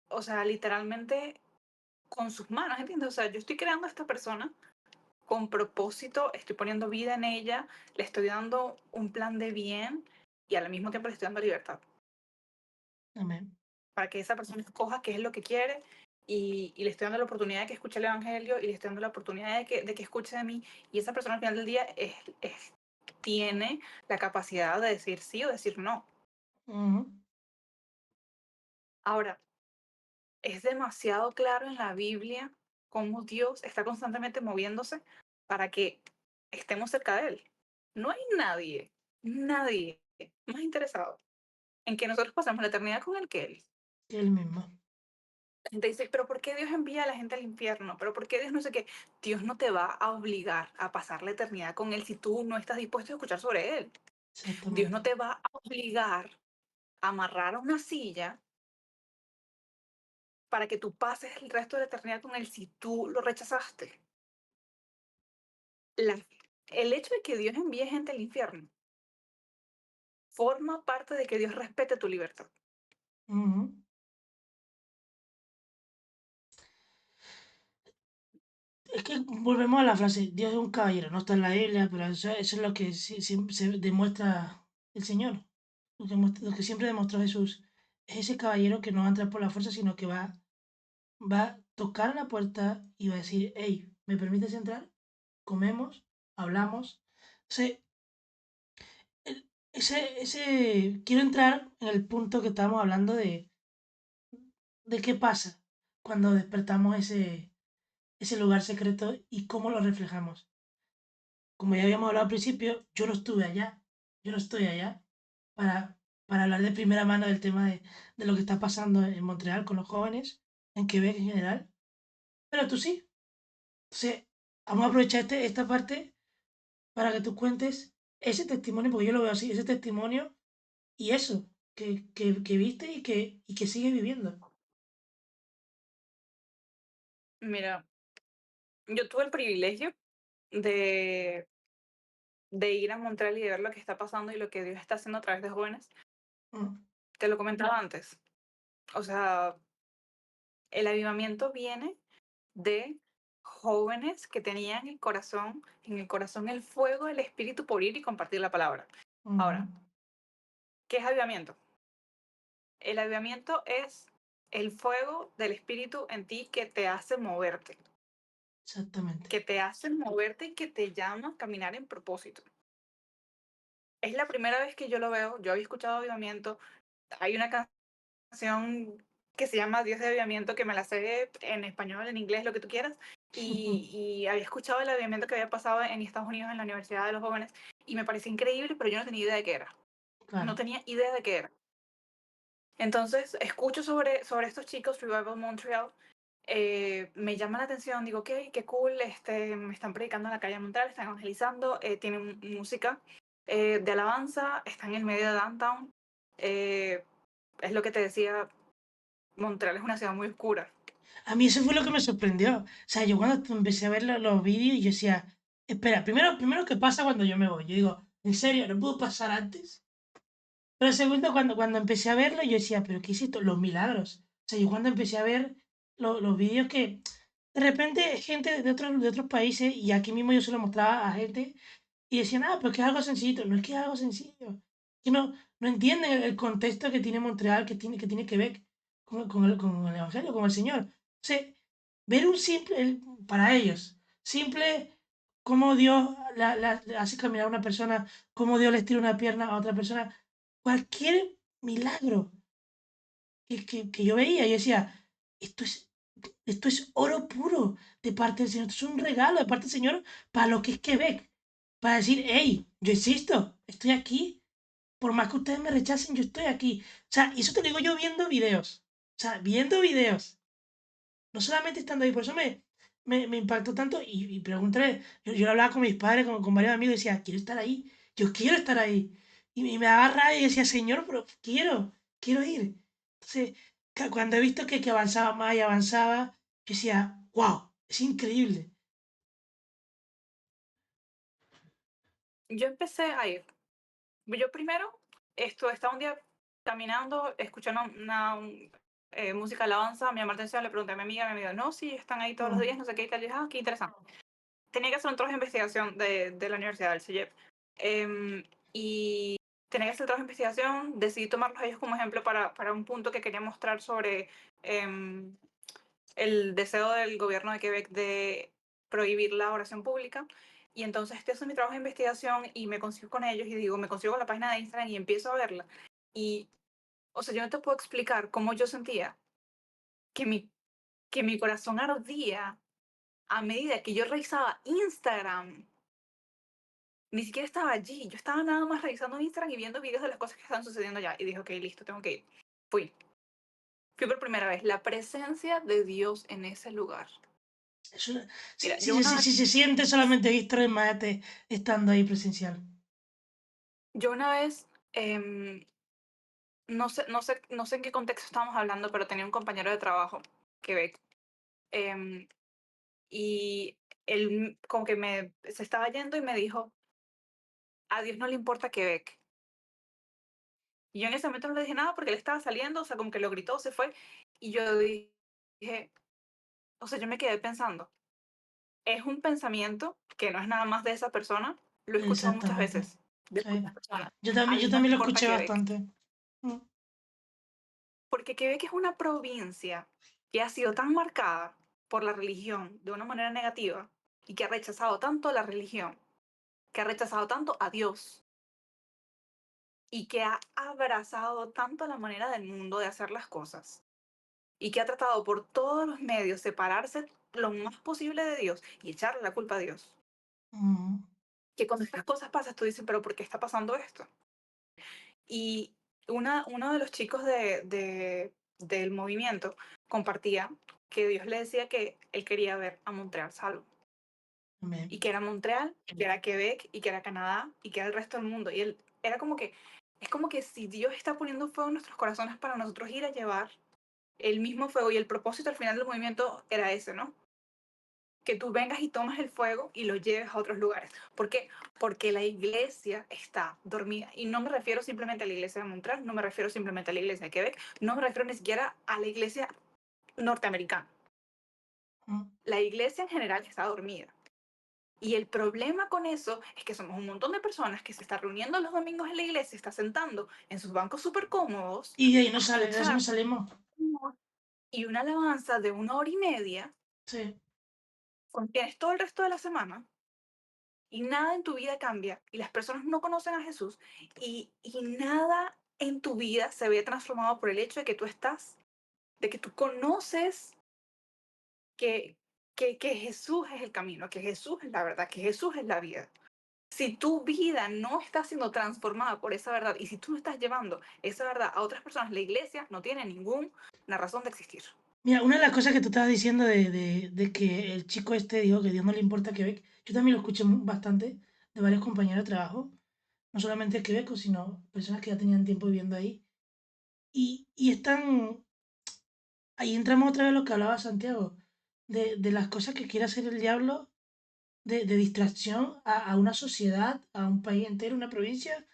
Speaker 2: o sea, literalmente con sus manos, ¿entiendes? O sea, yo estoy creando a esta persona con propósito, estoy poniendo vida en ella, le estoy dando un plan de bien y al mismo tiempo le estoy dando libertad
Speaker 1: Amén.
Speaker 2: para que esa persona escoja qué es lo que quiere y le estoy dando la oportunidad de que escuche el Evangelio y le estoy dando la oportunidad de que escuche de mí y esa persona al final del día tiene la capacidad de decir sí o decir no.
Speaker 1: Ujú,
Speaker 2: Ahora, es demasiado claro en la Biblia cómo Dios está constantemente moviéndose para que estemos cerca de Él. No hay nadie más interesado en que nosotros pasemos la eternidad con Él que Él.
Speaker 1: que Él mismo.
Speaker 2: La gente dice, pero ¿por qué Dios envía a la gente al infierno? ¿Pero por qué Dios no sé qué? Dios no te va a obligar a pasar la eternidad con Él si tú no estás dispuesto a escuchar sobre Él. Dios no
Speaker 1: Exactamente.
Speaker 2: te va a obligar a amarrar a una silla para que tú pases el resto de la eternidad con Él si tú lo rechazaste. La- el hecho de que Dios envíe gente al infierno forma parte de que Dios respete tu libertad.
Speaker 1: Ujú. Es que volvemos a la frase, Dios es un caballero, no está en la Biblia, pero eso es lo que se demuestra el Señor, lo que siempre demostró Jesús. Es ese caballero que no va a entrar por la fuerza, sino que va a tocar la puerta y va a decir, hey, ¿me permites entrar? Comemos, hablamos. O sea, quiero entrar en el punto que estábamos hablando de qué pasa cuando despertamos ese lugar secreto y cómo lo reflejamos. Como ya habíamos hablado al principio, yo no estuve allá, yo no estoy allá para hablar de primera mano del tema de lo que está pasando en Montreal con los jóvenes, en Quebec en general, pero tú sí. Entonces, vamos a aprovechar esta parte para que tú cuentes ese testimonio, porque yo lo veo así, ese testimonio y eso que viste y que sigue viviendo.
Speaker 2: Mira, yo tuve el privilegio de, de ir a Montreal y de ver lo que está pasando y lo que Dios está haciendo a través de jóvenes.
Speaker 1: Mm,
Speaker 2: Te lo comentaba antes. O sea, el avivamiento viene de jóvenes que tenían en el corazón el fuego del espíritu por ir y compartir la palabra.
Speaker 1: ujú,
Speaker 2: Ahora, ¿qué es avivamiento? El avivamiento es el fuego del espíritu en ti
Speaker 1: exactamente.
Speaker 2: que te hace moverte y que te llama a caminar en propósito. Es la primera vez que yo lo veo, yo había escuchado avivamiento, hay una canción que se llama Dios de avivamiento, que me la sé en español, en inglés, lo que tú quieras, y había escuchado el avivamiento que había pasado en Estados Unidos en la Universidad de los Jóvenes, y me parecía increíble, pero yo no tenía idea de qué era. No
Speaker 1: Claro.
Speaker 2: tenía idea de qué era. Entonces, escucho sobre estos chicos, Revival Montreal, me llama la atención, digo, ok, qué cool, me están predicando en la calle Montreal, están evangelizando, tienen música, de alabanza, está en el medio de downtown. Eh, es lo que te decía, Montreal es una ciudad muy oscura.
Speaker 1: A mí eso fue lo que me sorprendió. O sea, yo cuando empecé a ver los vídeos, yo decía, espera, primero, ¿qué pasa cuando yo me voy? Yo digo, ¿en serio? ¿No pudo pasar antes? Pero segundo, cuando empecé a verlo, yo decía, ¿pero qué es esto? Los milagros. O sea, yo cuando empecé a ver los vídeos que de repente gente de otros países, y aquí mismo yo se lo mostraba a gente, y decían, ah, pues que es algo sencillito. No es que es algo sencillo. Que no entienden el contexto que tiene Montreal, que tiene Quebec con el Evangelio, con el Señor. O sea, ver un simple, para ellos, simple, cómo Dios le hace caminar a una persona, cómo Dios le estira una pierna a otra persona, cualquier milagro que yo veía, yo decía, esto es, esto es oro puro de parte del Señor, esto es un regalo de parte del Señor para lo que es Quebec, para decir, hey, yo existo, estoy aquí, por más que ustedes me rechacen, yo estoy aquí. O sea, y eso te lo digo yo viendo videos, o sea, viendo videos, no solamente estando ahí, por eso me impactó tanto y pregunté, yo lo hablaba con mis padres, con varios amigos, y decía, quiero estar ahí, yo quiero estar ahí. Y me agarra y decía, Señor, pero quiero ir. Entonces, cuando he visto que avanzaba más y avanzaba, yo decía, wow, es increíble.
Speaker 2: Yo empecé a ir. Yo primero, estaba un día caminando, escuchando música alabanza, me llamó la atención, le pregunté a mi amiga, no, sí, están ahí todos los
Speaker 1: Mm,
Speaker 2: días, no sé qué y tal. Y dije, ah, qué interesante. Tenía que hacer un trabajo de investigación de la universidad del CEGEP. Y tenía que hacer el trabajo de investigación, decidí tomarlos a ellos como ejemplo para un punto que quería mostrar sobre em, el deseo del gobierno de Quebec de prohibir la oración pública. Y entonces estoy haciendo mi trabajo de investigación y me consigo con ellos y digo, me consigo con la página de Instagram y empiezo a verla. Y, o sea, yo no te puedo explicar cómo yo sentía que mi corazón ardía a medida que yo revisaba Instagram. Ni siquiera estaba allí, yo estaba nada más revisando Instagram y viendo videos de las cosas que estaban sucediendo allá. Y dije, ok, listo, tengo que ir. Fui. Fui por primera vez. La presencia de Dios en ese lugar.
Speaker 1: si,
Speaker 2: Mira,
Speaker 1: si, si, si se siente solamente Víctor, imagínate estando ahí presencial.
Speaker 2: yo una vez, no sé en qué contexto estábamos hablando, pero tenía un compañero de trabajo, Quebec, em, y él como que se estaba yendo y me dijo, a Dios no le importa Quebec. Y yo en ese momento no le dije nada porque él estaba saliendo, o sea, como que lo gritó, se fue. Y yo dije, o sea, yo me quedé pensando, es un pensamiento que no es nada más de esa persona, lo he escuchado muchas
Speaker 1: Exactamente.
Speaker 2: veces de
Speaker 1: Sí.
Speaker 2: muchas personas.
Speaker 1: Yo
Speaker 2: A
Speaker 1: también, yo
Speaker 2: Dios no le
Speaker 1: también lo
Speaker 2: importa
Speaker 1: escuché
Speaker 2: Quebec,
Speaker 1: bastante. Mm,
Speaker 2: porque Quebec es una provincia que ha sido tan marcada por la religión de una manera negativa y que ha rechazado tanto la religión, que ha rechazado tanto a Dios y que ha abrazado tanto la manera del mundo de hacer las cosas y que ha tratado por todos los medios separarse lo más posible de Dios y echarle la culpa a Dios.
Speaker 1: mm,
Speaker 2: Que cuando estas cosas pasan, tú dices, pero ¿por qué está pasando esto? Y uno de los chicos del movimiento compartía que Dios le decía que él quería ver a Montreal salvo.
Speaker 1: Amén.
Speaker 2: Y que era Montreal, que era Quebec, y que era Canadá, y que era el resto del mundo. Y él era como que, es como que si Dios está poniendo fuego en nuestros corazones para nosotros ir a llevar el mismo fuego, y el propósito al final del movimiento era ese, ¿no? Que tú vengas y tomes el fuego y lo lleves a otros lugares. ¿Por qué? Porque la iglesia está dormida. Y no me refiero simplemente a la iglesia de Montreal, no me refiero simplemente a la iglesia de Quebec, no me refiero ni siquiera a la iglesia norteamericana.
Speaker 1: Mm.
Speaker 2: La iglesia en general está dormida. Y el problema con eso es que somos un montón de personas que se están reuniendo los domingos en la iglesia, está sentando en sus bancos súper cómodos
Speaker 1: Y de ahí no
Speaker 2: a
Speaker 1: sale, de eso no
Speaker 2: escuchar
Speaker 1: salimos.
Speaker 2: y una alabanza de 1 hora y media
Speaker 1: Sí.
Speaker 2: con tienes todo el resto de la semana y nada en tu vida cambia y las personas no conocen a Jesús y nada en tu vida se ve transformado por el hecho de que tú estás, de que tú conoces que, que Jesús es el camino, que Jesús es la verdad, que Jesús es la vida. Si tu vida no está siendo transformada por esa verdad y si tú no estás llevando esa verdad a otras personas, la iglesia no tiene ninguna razón de existir.
Speaker 1: Mira, una de las cosas que tú estabas diciendo de que el chico este dijo que a Dios no le importa Quebec, yo también lo escuché bastante de varios compañeros de trabajo. no solamente quebecos, sino personas que ya tenían tiempo viviendo ahí. Y están, ahí entramos otra vez en lo que hablaba Santiago, de las cosas que quiere hacer el diablo de distracción a una sociedad, a un país entero, una provincia,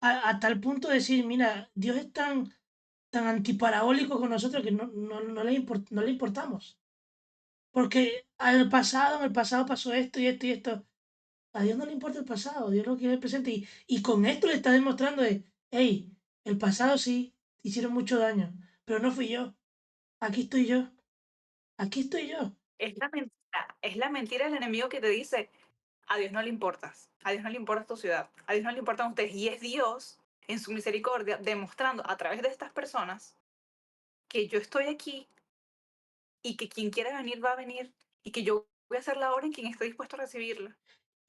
Speaker 1: a tal punto de decir, mira, Dios es tan antiparabólico con nosotros que no le importamos. Porque en el pasado pasó esto y esto y esto. A Dios no le importa el pasado, Dios lo quiere el presente. Y con esto le está demostrando de, hey, el pasado sí, hicieron mucho daño, pero no fui yo. Aquí estoy yo. Aquí estoy yo.
Speaker 2: Es la mentira del enemigo que te dice, a Dios no le importas, a Dios no le importa tu ciudad, a Dios no le importan ustedes. Y es Dios, en su misericordia, demostrando a través de estas personas que yo estoy aquí y que quien quiera venir va a venir y que yo voy a hacer la obra en quien esté dispuesto a recibirla.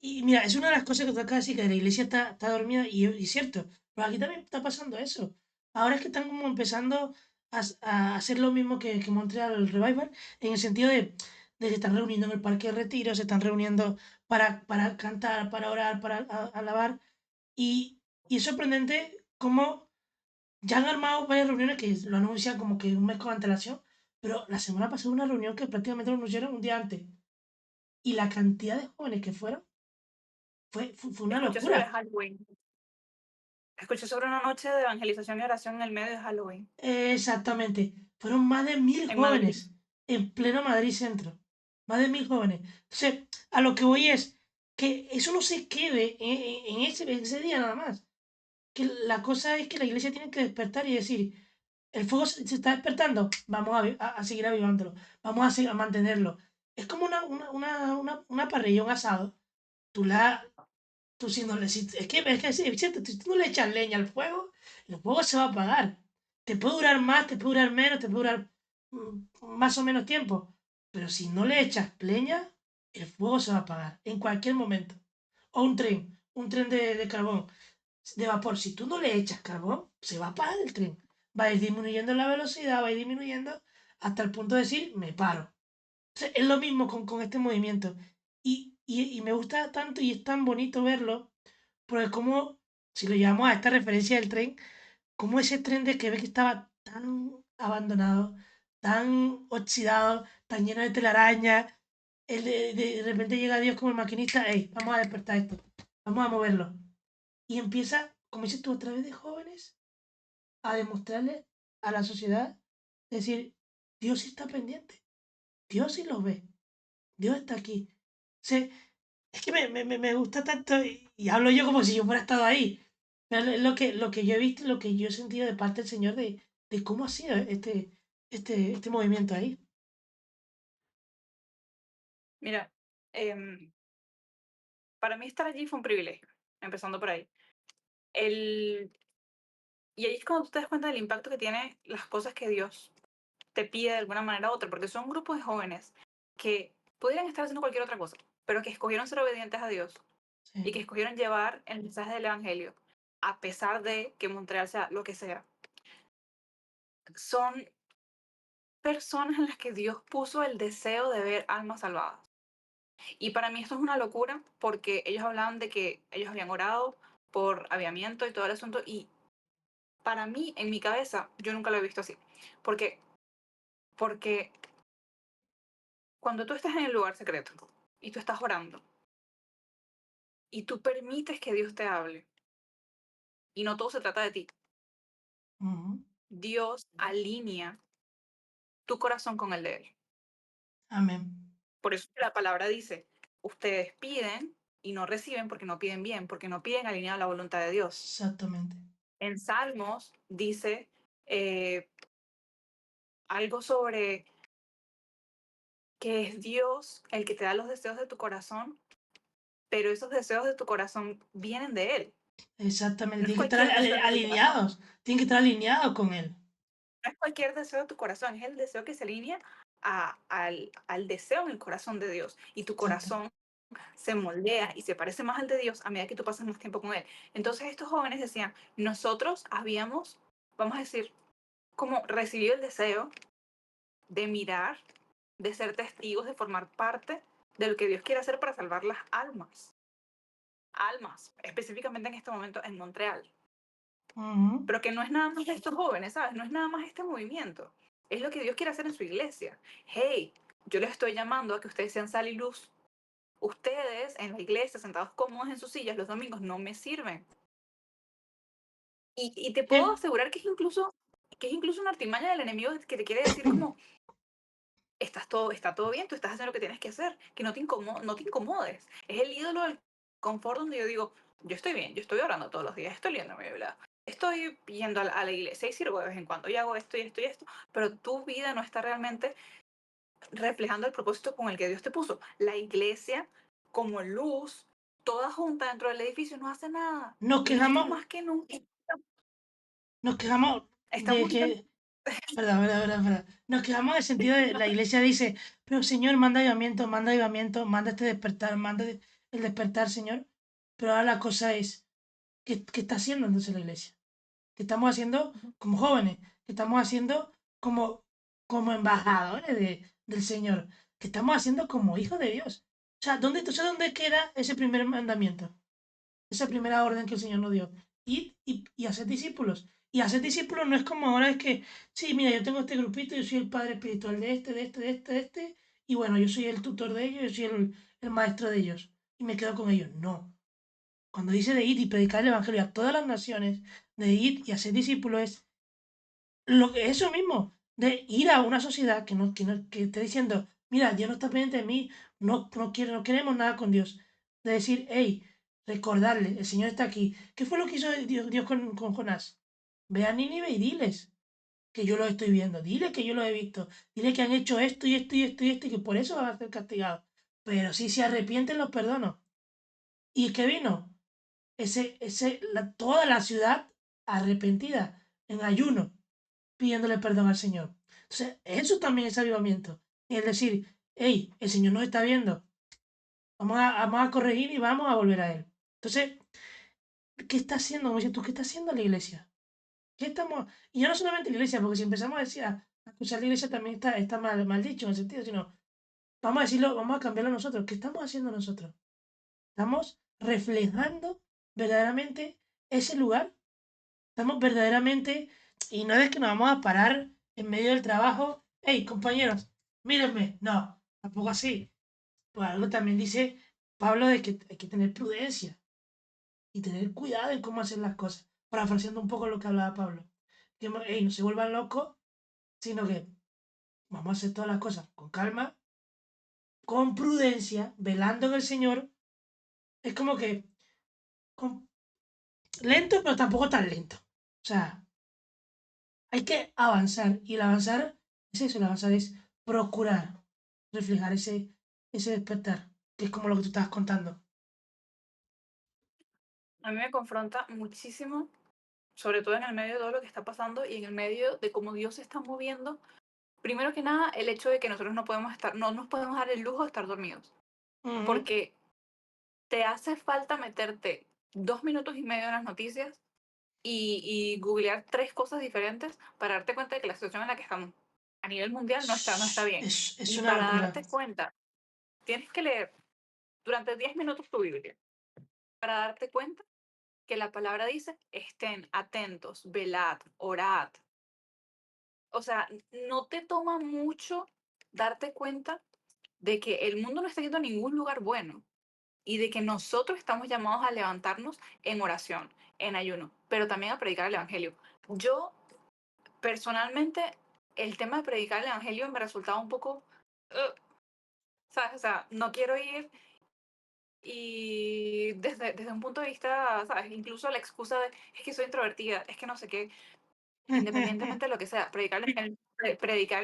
Speaker 1: Y mira, es una de las cosas que toca decir, que la iglesia está dormida y es cierto, pero aquí también está pasando eso. Ahora es que están como empezando a hacer lo mismo que Montreal Revival, en el sentido de que están reuniendo en el Parque de Retiro, se están reuniendo para cantar, para orar, para alabar. Y es sorprendente cómo ya han armado varias reuniones que lo anuncian como que un mes con antelación, pero la semana pasada una reunión que prácticamente lo anunciaron un día antes. Y la cantidad de jóvenes que fueron fue una
Speaker 2: Escuché sobre
Speaker 1: locura.
Speaker 2: Halloween. Escuché sobre una noche de evangelización y oración en el medio de Halloween,
Speaker 1: Exactamente. Fueron más de 1000
Speaker 2: en Madrid.
Speaker 1: jóvenes en pleno Madrid Centro. Más de 1000 jóvenes. Entonces, a lo que voy es que eso no se quede en ese día nada más. Que la cosa es que la iglesia tiene que despertar y decir, el fuego se está despertando, vamos a seguir avivándolo, vamos a mantenerlo. Es como una parrilla, un asado. Tú la, Tú si no le, si- es que sí, si tú no le echas leña al fuego, el fuego se va a apagar. Te puede durar más, te puede durar menos, te puede durar más o menos tiempo. Pero si no le echas leña, el fuego se va a apagar en cualquier momento. O un tren de carbón, de vapor. Si tú no le echas carbón, se va a apagar el tren. Va a ir disminuyendo la velocidad, va a ir disminuyendo hasta el punto de decir, me paro. Sea, es lo mismo con este movimiento. Y me gusta tanto y es tan bonito verlo, porque como, si lo llevamos a esta referencia del tren, como ese tren de Quebec estaba tan abandonado, tan oxidado, tan lleno de telaraña, de repente llega Dios como el maquinista, hey, vamos a despertar esto, vamos a moverlo. Y empieza, como dices tú, a través de jóvenes, a demostrarle a la sociedad, decir, Dios sí está pendiente, Dios sí los ve. Dios está aquí. Sí, es que me gusta tanto y hablo yo como si yo fuera estado ahí. Pero es lo que yo he visto, lo que yo he sentido de parte del Señor de cómo ha sido este movimiento ahí.
Speaker 2: Mira, em, para mí estar allí fue un privilegio, empezando por ahí. El, y ahí es cuando tú te das cuenta del impacto que tiene las cosas que Dios te pide de alguna manera u otra, porque son grupos de jóvenes que pudieran estar haciendo cualquier otra cosa, pero que escogieron ser obedientes a Dios y
Speaker 1: Sí.
Speaker 2: que escogieron llevar el mensaje del Evangelio, a pesar de que Montreal sea lo que sea. Son personas en las que Dios puso el deseo de ver almas salvadas. Y para mí esto es una locura porque ellos hablaban de que ellos habían orado por aviamiento y todo el asunto y para mí, en mi cabeza, yo nunca lo he visto así. Porque, porque cuando tú estás en el lugar secreto y tú estás orando y tú permites que Dios te hable y no todo se trata de ti,
Speaker 1: Ujú.
Speaker 2: Dios alinea tu corazón con el de Él.
Speaker 1: Amén.
Speaker 2: Por eso la palabra dice, ustedes piden y no reciben porque no piden bien, porque no piden alineado a la voluntad de Dios.
Speaker 1: Exactamente.
Speaker 2: En Salmos dice eh, algo sobre que es Dios el que te da los deseos de tu corazón, pero esos deseos de tu corazón vienen de Él.
Speaker 1: Exactamente.
Speaker 2: No es
Speaker 1: Tienen que estar
Speaker 2: cualquier deseo de tu corazón.
Speaker 1: alineados. Tienen que estar alineados con Él.
Speaker 2: No es cualquier deseo de tu corazón, es el deseo que se alinea al deseo en el corazón de Dios. Y tu
Speaker 1: Exacto.
Speaker 2: corazón se moldea y se parece más al de Dios a medida que tú pasas más tiempo con Él. Entonces estos jóvenes decían, nosotros habíamos, vamos a decir, como recibido el deseo de mirar, de ser testigos, de formar parte de lo que Dios quiere hacer para salvar las almas. almas, específicamente en este momento en Montreal.
Speaker 1: Ujú.
Speaker 2: Pero que no es nada más de estos jóvenes, ¿sabes? No es nada más este movimiento. Es lo que Dios quiere hacer en su iglesia. Hey, yo les estoy llamando a que ustedes sean sal y luz. Ustedes en la iglesia, sentados cómodos en sus sillas los domingos, no me sirven. Y te puedo
Speaker 1: Eh,
Speaker 2: asegurar que es incluso una artimaña del enemigo que te quiere decir como, está todo bien, tú estás haciendo lo que tienes que hacer, que no te incomodes. Es el ídolo del confort donde yo digo, yo estoy bien, yo estoy orando todos los días, estoy leyendo mi Biblia, estoy yendo a la iglesia y sirvo de vez en cuando y hago esto y esto y esto, pero tu vida no está realmente reflejando el propósito con el que Dios te puso. La iglesia, como luz, toda junta dentro del edificio, no hace nada.
Speaker 1: nos
Speaker 2: Y nosotros
Speaker 1: quejamos,
Speaker 2: más que nunca
Speaker 1: nos quejamos de
Speaker 2: estamos
Speaker 1: que, nos quejamos en el sentido de la iglesia dice, pero Señor, manda manda este despertar, el despertar, Señor. Pero ahora la cosa es, ¿qué está haciendo entonces la iglesia? ¿Qué estamos haciendo como jóvenes? ¿Qué estamos haciendo como, como embajadores del Señor? ¿Qué estamos haciendo como hijos de Dios? O sea, ¿dónde queda ese primer mandamiento? Esa primera orden que el Señor nos dio. Ir y hacer discípulos. Y hacer discípulos no es como ahora, es que, sí, mira, yo tengo este grupito, yo soy el padre espiritual de este, y bueno, yo soy el tutor de ellos, yo soy el maestro de ellos, y me quedo con ellos. No. Cuando dice de ir y predicar el Evangelio a todas las naciones, de ir y hacer discípulos, es eso mismo, de ir a una sociedad que esté diciendo, mira, Dios no está pendiente de mí, no queremos nada con Dios. De decir, hey, recordarle, el Señor está aquí. ¿Qué fue lo que hizo Dios con Jonás? Ve a Nínive y diles que yo lo estoy viendo, dile que yo lo he visto, dile que han hecho esto y esto y esto y esto y que por eso van a ser castigados. Pero si se arrepienten, los perdono. ¿Y qué vino? Toda la ciudad arrepentida, en ayuno pidiéndole perdón al Señor. Entonces, eso también es avivamiento. Es decir, hey, el Señor nos está viendo, vamos a corregir y vamos a volver a Él. Entonces, ¿qué está haciendo? Como dices tú, ¿qué está haciendo la iglesia? ¿Qué estamos? Y ya no solamente la iglesia, porque si empezamos a decir, a escuchar la iglesia también está mal dicho en el sentido, sino, vamos a decirlo, vamos a cambiarlo nosotros. ¿Qué estamos haciendo nosotros? ¿Estamos reflejando verdaderamente ese lugar? Estamos verdaderamente, y no es que nos vamos a parar en medio del trabajo, hey compañeros, mírenme, no, tampoco así. Pues algo también dice Pablo de que hay que tener prudencia y tener cuidado en cómo hacer las cosas, parafraseando un poco lo que hablaba Pablo. Que hey, no se vuelvan locos, sino que vamos a hacer todas las cosas con calma, con prudencia, velando en el Señor. Es como que con- lento, pero tampoco tan lento. O sea, hay que avanzar y el avanzar es eso, el avanzar es procurar reflejar ese despertar, que es como lo que tú estabas contando.
Speaker 2: A mí me confronta muchísimo, sobre todo en el medio de todo lo que está pasando y en el medio de cómo Dios se está moviendo. Primero que nada, el hecho de que nosotros no nos podemos dar el lujo de estar dormidos,
Speaker 1: Ujú.
Speaker 2: porque te hace falta meterte 2 minutos y medio en las noticias y googlear tres cosas diferentes para darte cuenta de que la situación en la que estamos a nivel mundial no está bien.
Speaker 1: Es
Speaker 2: Y
Speaker 1: una
Speaker 2: para
Speaker 1: locura.
Speaker 2: darte cuenta, tienes que leer durante 10 minutos tu Biblia para darte cuenta que la palabra dice, estén atentos, velad, orad. O sea, no te toma mucho darte cuenta de que el mundo no está yendo a ningún lugar bueno y de que nosotros estamos llamados a levantarnos en oración, en ayuno, pero también a predicar el Evangelio. Yo, personalmente, el tema de predicar el Evangelio me resultaba un poco, uh, ¿sabes? O sea, no quiero ir y desde un punto de vista, ¿sabes? Incluso la excusa de, es que soy introvertida, es que no sé qué, independientemente de lo que sea, predicar el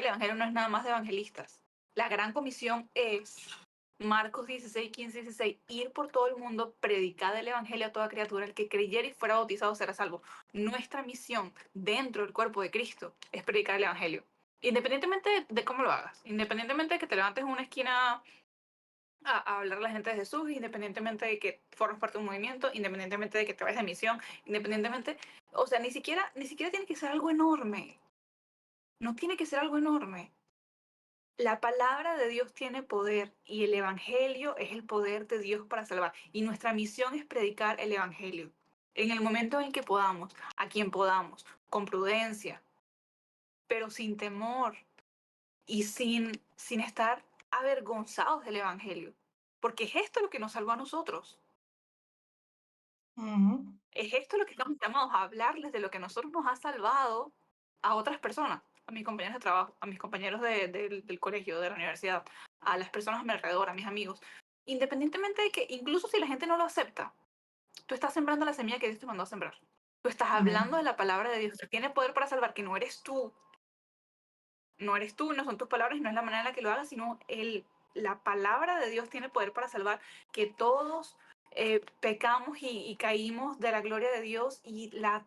Speaker 2: evangelio no es nada más de evangelistas. La gran comisión es Marcos 16, 15, 16, ir por todo el mundo, predicar el evangelio a toda criatura, el que creyera y fuera bautizado será salvo. Nuestra misión dentro del cuerpo de Cristo es predicar el evangelio. Independientemente de cómo lo hagas, independientemente de que te levantes en una esquina a hablar a la gente de Jesús, independientemente de que formes parte de un movimiento, independientemente de que te vayas de misión, independientemente, o sea, ni siquiera tiene que ser algo enorme. No tiene que ser algo enorme. La palabra de Dios tiene poder y el Evangelio es el poder de Dios para salvar. Y nuestra misión es predicar el Evangelio. En el momento en que podamos, a quien podamos, con prudencia, pero sin temor y sin estar avergonzados del Evangelio. Porque es esto lo que nos salvó a nosotros.
Speaker 1: Ujú.
Speaker 2: Es esto lo que estamos llamados a hablarles de lo que a nosotros nos ha salvado a otras personas, a mis compañeros de trabajo, a mis compañeros del colegio, de la universidad, a las personas a mi alrededor, a mis amigos. Independientemente de que incluso si la gente no lo acepta, tú estás sembrando la semilla que Dios te mandó a sembrar. Tú estás hablando de
Speaker 1: Amén.
Speaker 2: la palabra de Dios que tiene poder para salvar, que no eres tú, no eres tú, no son tus palabras, no es la manera en la que lo hagas, sino la palabra de Dios tiene poder para salvar, que todos pecamos y caímos de la gloria de Dios y la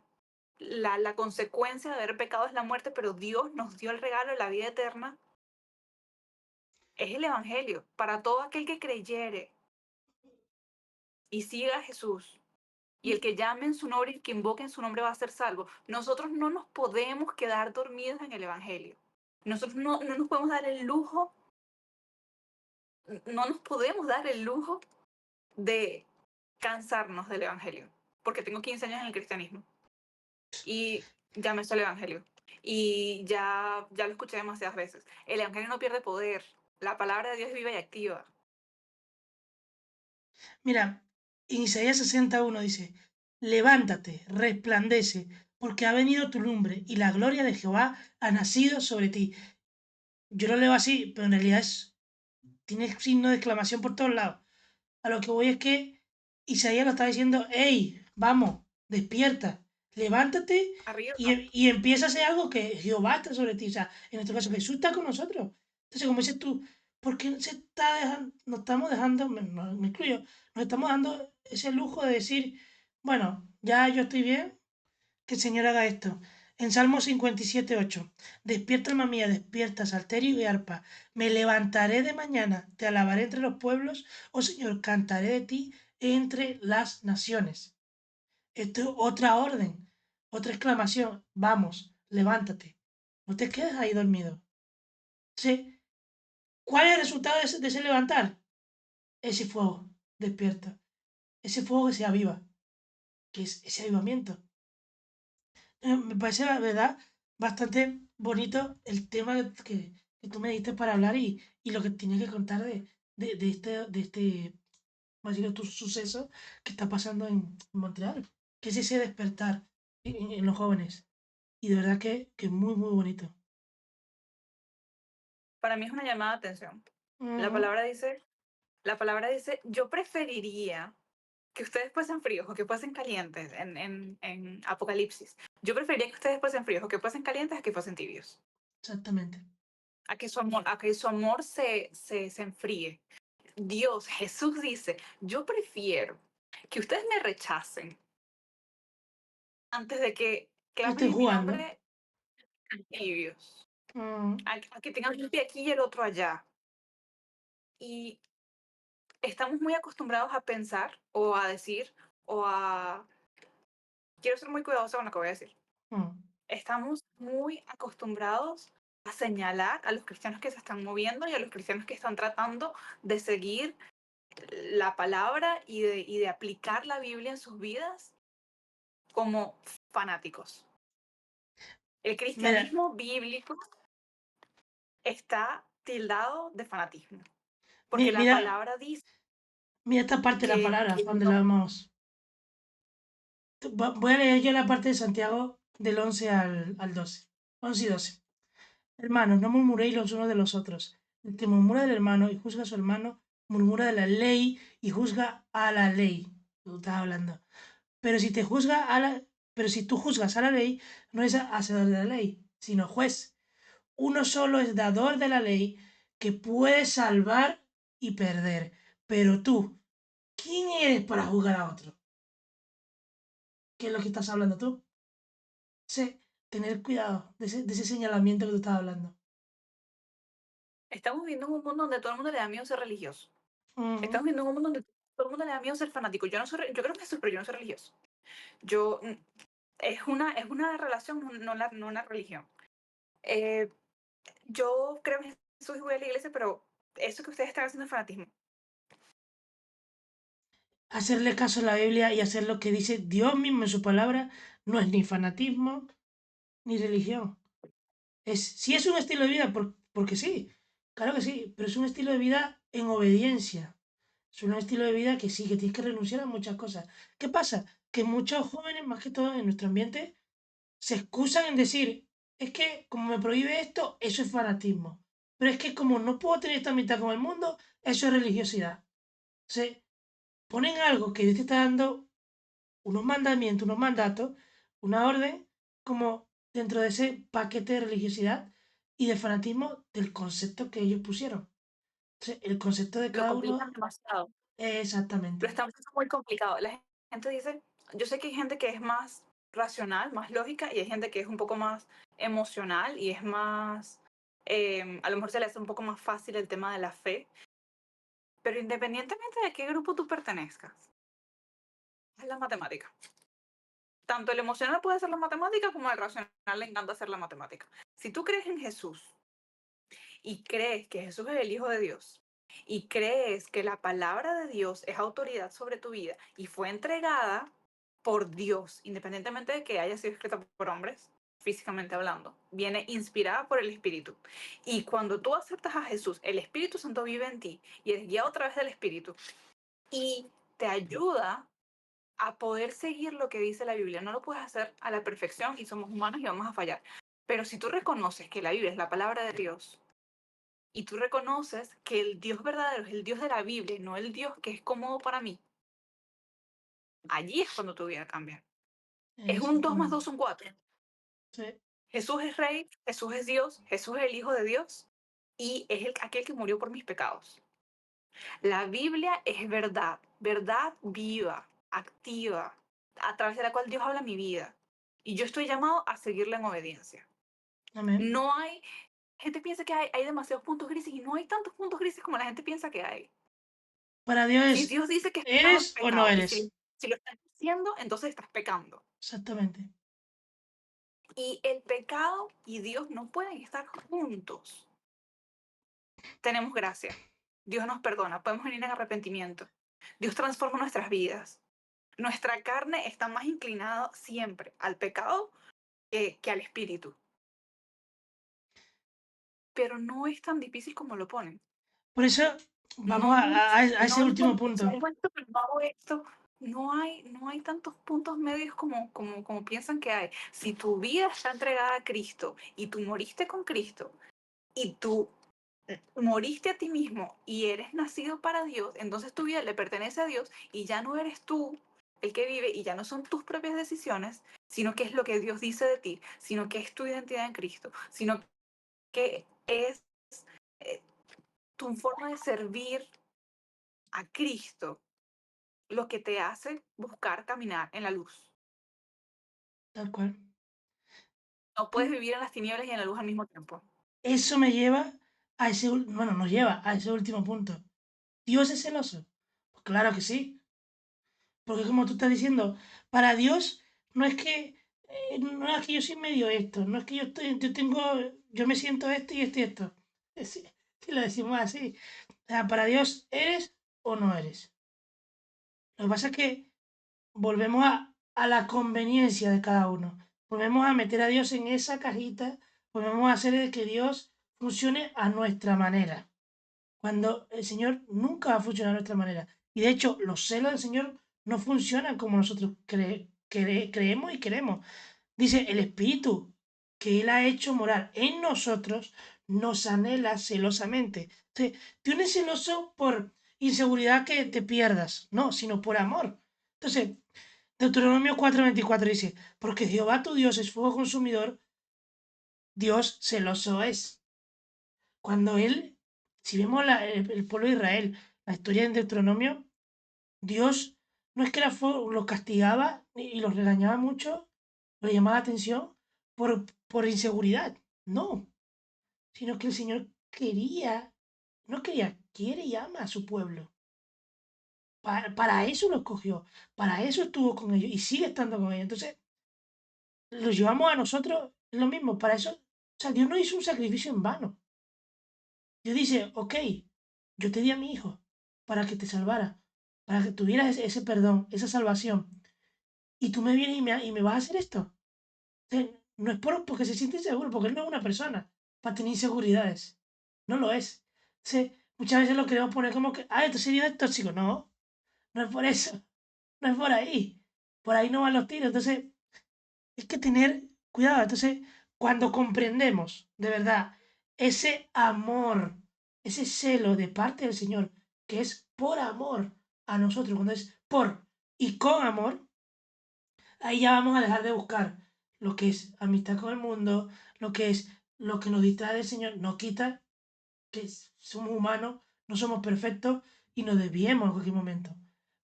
Speaker 2: consecuencia de haber pecado es la muerte, pero Dios nos dio el regalo de la vida eterna, es el Evangelio. Para todo aquel que creyere y siga a Jesús, y el que llame en su nombre y que invoque en su nombre va a ser salvo. Nosotros no nos podemos quedar dormidos en el Evangelio. Nosotros no nos podemos dar el lujo, no nos podemos dar el lujo de cansarnos del Evangelio, porque tengo 15 años en el cristianismo y ya me sé el Evangelio y ya lo escuché demasiadas veces. El Evangelio no pierde poder, la palabra de Dios es viva y activa.
Speaker 1: Mira, en Isaías 61 dice, levántate, resplandece, porque ha venido tu lumbre y la gloria de Jehová ha nacido sobre ti. Yo lo leo así, pero en realidad tiene signo de exclamación por todos lados. A lo que voy es que Isaías lo está diciendo, hey, vamos, despierta, levántate
Speaker 2: Arriba,
Speaker 1: y empieza a hacer algo que Jehová está sobre ti. O sea, en este caso Jesús está con nosotros. Entonces, como dices tú, ¿por qué se está dejando, nos estamos dejando, me incluyo, nos estamos dando ese lujo de decir, bueno, ya yo estoy bien, que el Señor haga esto? En Salmo 57:8, despierta alma mía, despierta, salterio y arpa. Me levantaré de mañana, te alabaré entre los pueblos, oh Señor, cantaré de ti entre las naciones. Esto es otra orden, otra exclamación. Vamos, levántate. No te quedes ahí dormido. Sí. ¿Cuál es el resultado de ese levantar? Ese fuego despierta. Ese fuego que se aviva, que es ese avivamiento. Me parece, la verdad, bastante bonito el tema que tú me diste para hablar y lo que tienes que contar de este básicamente, suceso que está pasando en Montreal, que es ese despertar en los jóvenes. Y de verdad que es muy, muy bonito.
Speaker 2: para mí es una llamada de atención. La
Speaker 1: Ujú.
Speaker 2: palabra dice, la palabra dice, yo preferiría que ustedes fuesen fríos o que fuesen calientes en Apocalipsis. Yo preferiría que ustedes fuesen fríos o que fuesen calientes a que fuesen tibios.
Speaker 1: Exactamente.
Speaker 2: A que su amor se enfríe. Dios, Jesús dice, yo prefiero que ustedes me rechacen antes de que
Speaker 1: Que
Speaker 2: clamen
Speaker 1: estoy
Speaker 2: en mi
Speaker 1: jugando.
Speaker 2: nombre tibios,
Speaker 1: Mm,
Speaker 2: a que tengan un pie aquí y el otro allá. Y estamos muy acostumbrados a pensar o a decir o a... Quiero ser muy cuidadosa con lo que voy a decir.
Speaker 1: mm.
Speaker 2: Estamos muy acostumbrados a señalar a los cristianos que se están moviendo y a los cristianos que están tratando de seguir la palabra y de aplicar la Biblia en sus vidas como fanáticos. El
Speaker 1: Mira,
Speaker 2: cristianismo bíblico está tildado de fanatismo, porque la
Speaker 1: mira,
Speaker 2: palabra dice
Speaker 1: mira esta parte de la palabra,
Speaker 2: que
Speaker 1: donde la
Speaker 2: no,
Speaker 1: vamos. Voy a leer yo la parte de Santiago del 11 al 12. 11 y 12. Hermanos, no murmuréis los unos de los otros. El que murmura del hermano y juzga a su hermano, murmura de la ley y juzga a la ley. Tú estás hablando. Pero si te juzga a la, pero si tú juzgas a la ley, no es hacedor de la ley, sino juez. Uno solo es dador de la ley que puede salvar y perder. Pero tú, ¿quién eres para juzgar a otro? ¿Qué es lo que estás hablando tú? Sí, tener cuidado de ese señalamiento que tú estás hablando.
Speaker 2: estamos viviendo en un mundo donde todo el mundo le da miedo ser religioso. Estamos
Speaker 1: Ujú.
Speaker 2: viviendo en un mundo donde todo el mundo le da miedo ser fanático. Yo no soy, yo creo que Jesús, pero yo no soy religioso. Yo, es una relación, no una religión. Eh, yo creo en Jesús y voy a la iglesia, pero eso que ustedes están haciendo es fanatismo.
Speaker 1: Hacerle caso a la Biblia y hacer lo que dice Dios mismo en su palabra no es ni fanatismo ni religión. Sí es un estilo de vida, porque sí, claro que sí, pero es un estilo de vida en obediencia. Es un estilo de vida que sí, que tienes que renunciar a muchas cosas. ¿Qué pasa? Que muchos jóvenes, más que todo en nuestro ambiente, se excusan en decir, es que como me prohíbe esto, eso es fanatismo. Pero es que como no puedo tener esta mitad con el mundo, eso es religiosidad. Se ponen algo que Dios te está dando, unos mandamientos, unos mandatos, una orden, como dentro de ese paquete de religiosidad y de fanatismo del concepto que ellos pusieron. Entonces, el concepto de
Speaker 2: Lo
Speaker 1: cada
Speaker 2: complican
Speaker 1: uno,
Speaker 2: demasiado. Lo
Speaker 1: exactamente.
Speaker 2: están haciendo muy complicado. La gente dice, yo sé que hay gente que es más racional, más lógica, y hay gente que es un poco más emocional y es más, a lo mejor se le hace un poco más fácil el tema de la fe, pero independientemente de qué grupo tú pertenezcas, es la matemática. Tanto el emocional puede ser la matemática como el racional le encanta hacer la matemática. Si tú crees en Jesús y crees que Jesús es el Hijo de Dios y crees que la palabra de Dios es autoridad sobre tu vida y fue entregada por Dios, independientemente de que haya sido escrita por hombres, físicamente hablando, viene inspirada por el Espíritu. Y cuando tú aceptas a Jesús, el Espíritu Santo vive en ti y eres guiado a través del Espíritu y te ayuda a poder seguir lo que dice la Biblia. No lo puedes hacer a la perfección y somos humanos y vamos a fallar. Pero si tú reconoces que la Biblia es la palabra de Dios y tú reconoces que el Dios verdadero es el Dios de la Biblia y no el Dios que es cómodo para mí, allí es cuando tu vida cambia. Es un 2 más 2
Speaker 1: Exactamente.
Speaker 2: son 4.
Speaker 1: Sí,
Speaker 2: Jesús es Rey, Jesús es Dios, Jesús es el Hijo de Dios y es aquel que murió por mis pecados. La Biblia es verdad, verdad viva, activa, a través de la cual Dios habla mi vida. Y yo estoy llamado a seguirla en obediencia.
Speaker 1: amén.
Speaker 2: No hay, gente piensa que hay demasiados puntos grises y no hay tantos puntos grises como la gente piensa que hay.
Speaker 1: Para Dios
Speaker 2: Si
Speaker 1: es,
Speaker 2: Dios dice que es pecado, es
Speaker 1: ¿eres o no
Speaker 2: pecado. Y
Speaker 1: eres?
Speaker 2: si lo estás haciendo, entonces estás pecando.
Speaker 1: Exactamente.
Speaker 2: Y el pecado y Dios no pueden estar juntos. Tenemos gracia. Dios nos perdona. Podemos venir en arrepentimiento. Dios transforma nuestras vidas. Nuestra carne está más inclinada siempre al pecado que al espíritu. Pero no es tan difícil como lo ponen.
Speaker 1: Por eso vamos
Speaker 2: No
Speaker 1: a ese
Speaker 2: no lo
Speaker 1: último
Speaker 2: puedo
Speaker 1: punto.
Speaker 2: hacer esto, pero no hago esto. No hay tantos puntos medios como piensan que hay. Si tu vida está entregada a Cristo y tú moriste con Cristo y tú moriste a ti mismo y eres nacido para Dios, entonces tu vida le pertenece a Dios y ya no eres tú el que vive y ya no son tus propias decisiones, sino que es lo que Dios dice de ti, sino que es tu identidad en Cristo, sino que es eh, tu forma de servir a Cristo lo que te hace buscar caminar en la luz.
Speaker 1: Tal cual.
Speaker 2: No puedes vivir en las tinieblas y en la luz al mismo tiempo.
Speaker 1: Eso me lleva a ese, bueno, nos lleva a ese último punto. ¿Dios es celoso? Pues claro que sí. Porque como tú estás diciendo, para Dios no es que, no es que yo soy medio esto, no es que yo me siento esto y esto y esto. Si lo decimos así. O sea, para Dios, ¿eres o no eres? Lo que pasa es que volvemos a la conveniencia de cada uno. Volvemos a meter a Dios en esa cajita, volvemos a hacer de que Dios funcione a nuestra manera, cuando el Señor nunca va a funcionar a nuestra manera. Y de hecho, los celos del Señor no funcionan como nosotros creemos y queremos. Dice, el Espíritu que Él ha hecho morar en nosotros nos anhela celosamente. Entonces, tú no es celoso por inseguridad que te pierdas, no, sino por amor. Entonces, Deuteronomio 4:24 dice, porque Jehová tu Dios es fuego consumidor, Dios celoso es. Cuando él, si vemos el pueblo de Israel, la historia en Deuteronomio, Dios no es que los castigaba y los regañaba mucho, le llamaba la atención por inseguridad, no, sino que el Señor no quería, quiere y ama a su pueblo. Para eso lo escogió, para eso estuvo con ellos y sigue estando con ellos. Entonces, lo llevamos a nosotros lo mismo, para eso, o sea, Dios no hizo un sacrificio en vano. Dios dice, ok, yo te di a mi hijo para que te salvara, para que tuvieras ese perdón, esa salvación. Y tú me vienes y me vas a hacer esto. No es porque se siente inseguro, porque él no es una persona para tener inseguridades. No lo es. Muchas veces lo queremos poner como que, ah, esto sería tóxico. No, no es por eso. No es por ahí. Por ahí no van los tiros. Entonces, hay que tener cuidado. Entonces, cuando comprendemos de verdad ese amor, ese celo de parte del Señor, que es por amor a nosotros, cuando es por y con amor, ahí ya vamos a dejar de buscar lo que es amistad con el mundo, lo que es lo que nos distrae del Señor, nos quita que somos humanos, no somos perfectos y nos desviemos en cualquier momento.